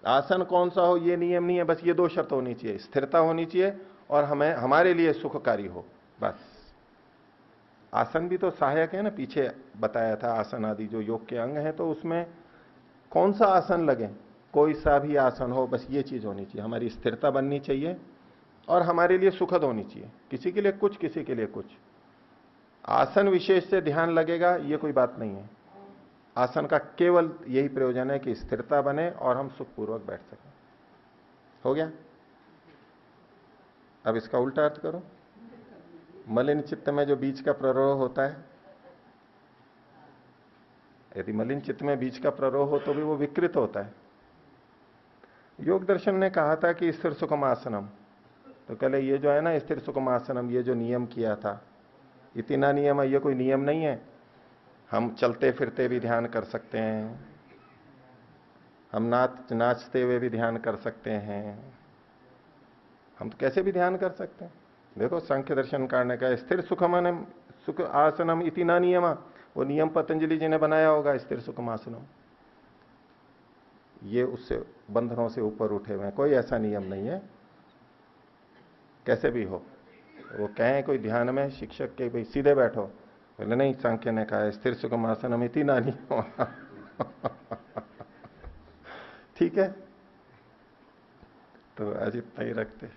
आसन कौन सा हो ये नियम नहीं है, बस ये दो शर्त होनी चाहिए, स्थिरता होनी चाहिए और हमें हमारे लिए सुखकारी हो, बस। आसन भी तो सहायक है ना, पीछे बताया था आसन आदि जो योग के अंग हैं, तो उसमें कौन सा आसन लगे, कोई सा भी आसन हो, बस ये चीज होनी चाहिए, हमारी स्थिरता बननी चाहिए और हमारे लिए सुखद होनी चाहिए। किसी के लिए कुछ, किसी के लिए कुछ। आसन विशेष से ध्यान लगेगा ये कोई बात नहीं है। आसन का केवल यही प्रयोजन है कि स्थिरता बने और हम सुखपूर्वक बैठ सकें। हो गया? अब इसका उल्टा अर्थ करो। मलिन चित्त में जो बीज का प्ररोह होता है, यदि मलिन चित्त में बीज का प्ररोह हो तो भी वो विकृत होता है। योग दर्शन ने कहा था कि स्थिर सुखम आसनम, तो कहले ये जो है ना स्थिर सुखम आसनम, ये जो नियम किया था, इतना नियम है, ये कोई नियम नहीं है। हम चलते फिरते भी ध्यान कर सकते हैं, हम नाचते हुए भी ध्यान कर सकते हैं, हम तो कैसे भी ध्यान कर सकते हैं। देखो सांख्य दर्शन कांड का स्थिर सुखम सुख आसनम इति न नियमा, वो नियम पतंजलि जी ने बनाया होगा, स्थिर सुखम आसनम। ये उससे बंधनों से ऊपर उठे हुए हैं, कोई ऐसा नियम नहीं है। कैसे भी हो, वो कहें कोई ध्यान में शिक्षक के भाई सीधे बैठो, बोले नहीं, सांख्य ने कहा स्थिर सुखम आसनम इति न नियमा। ठीक है, तो आज इतना ही रखते।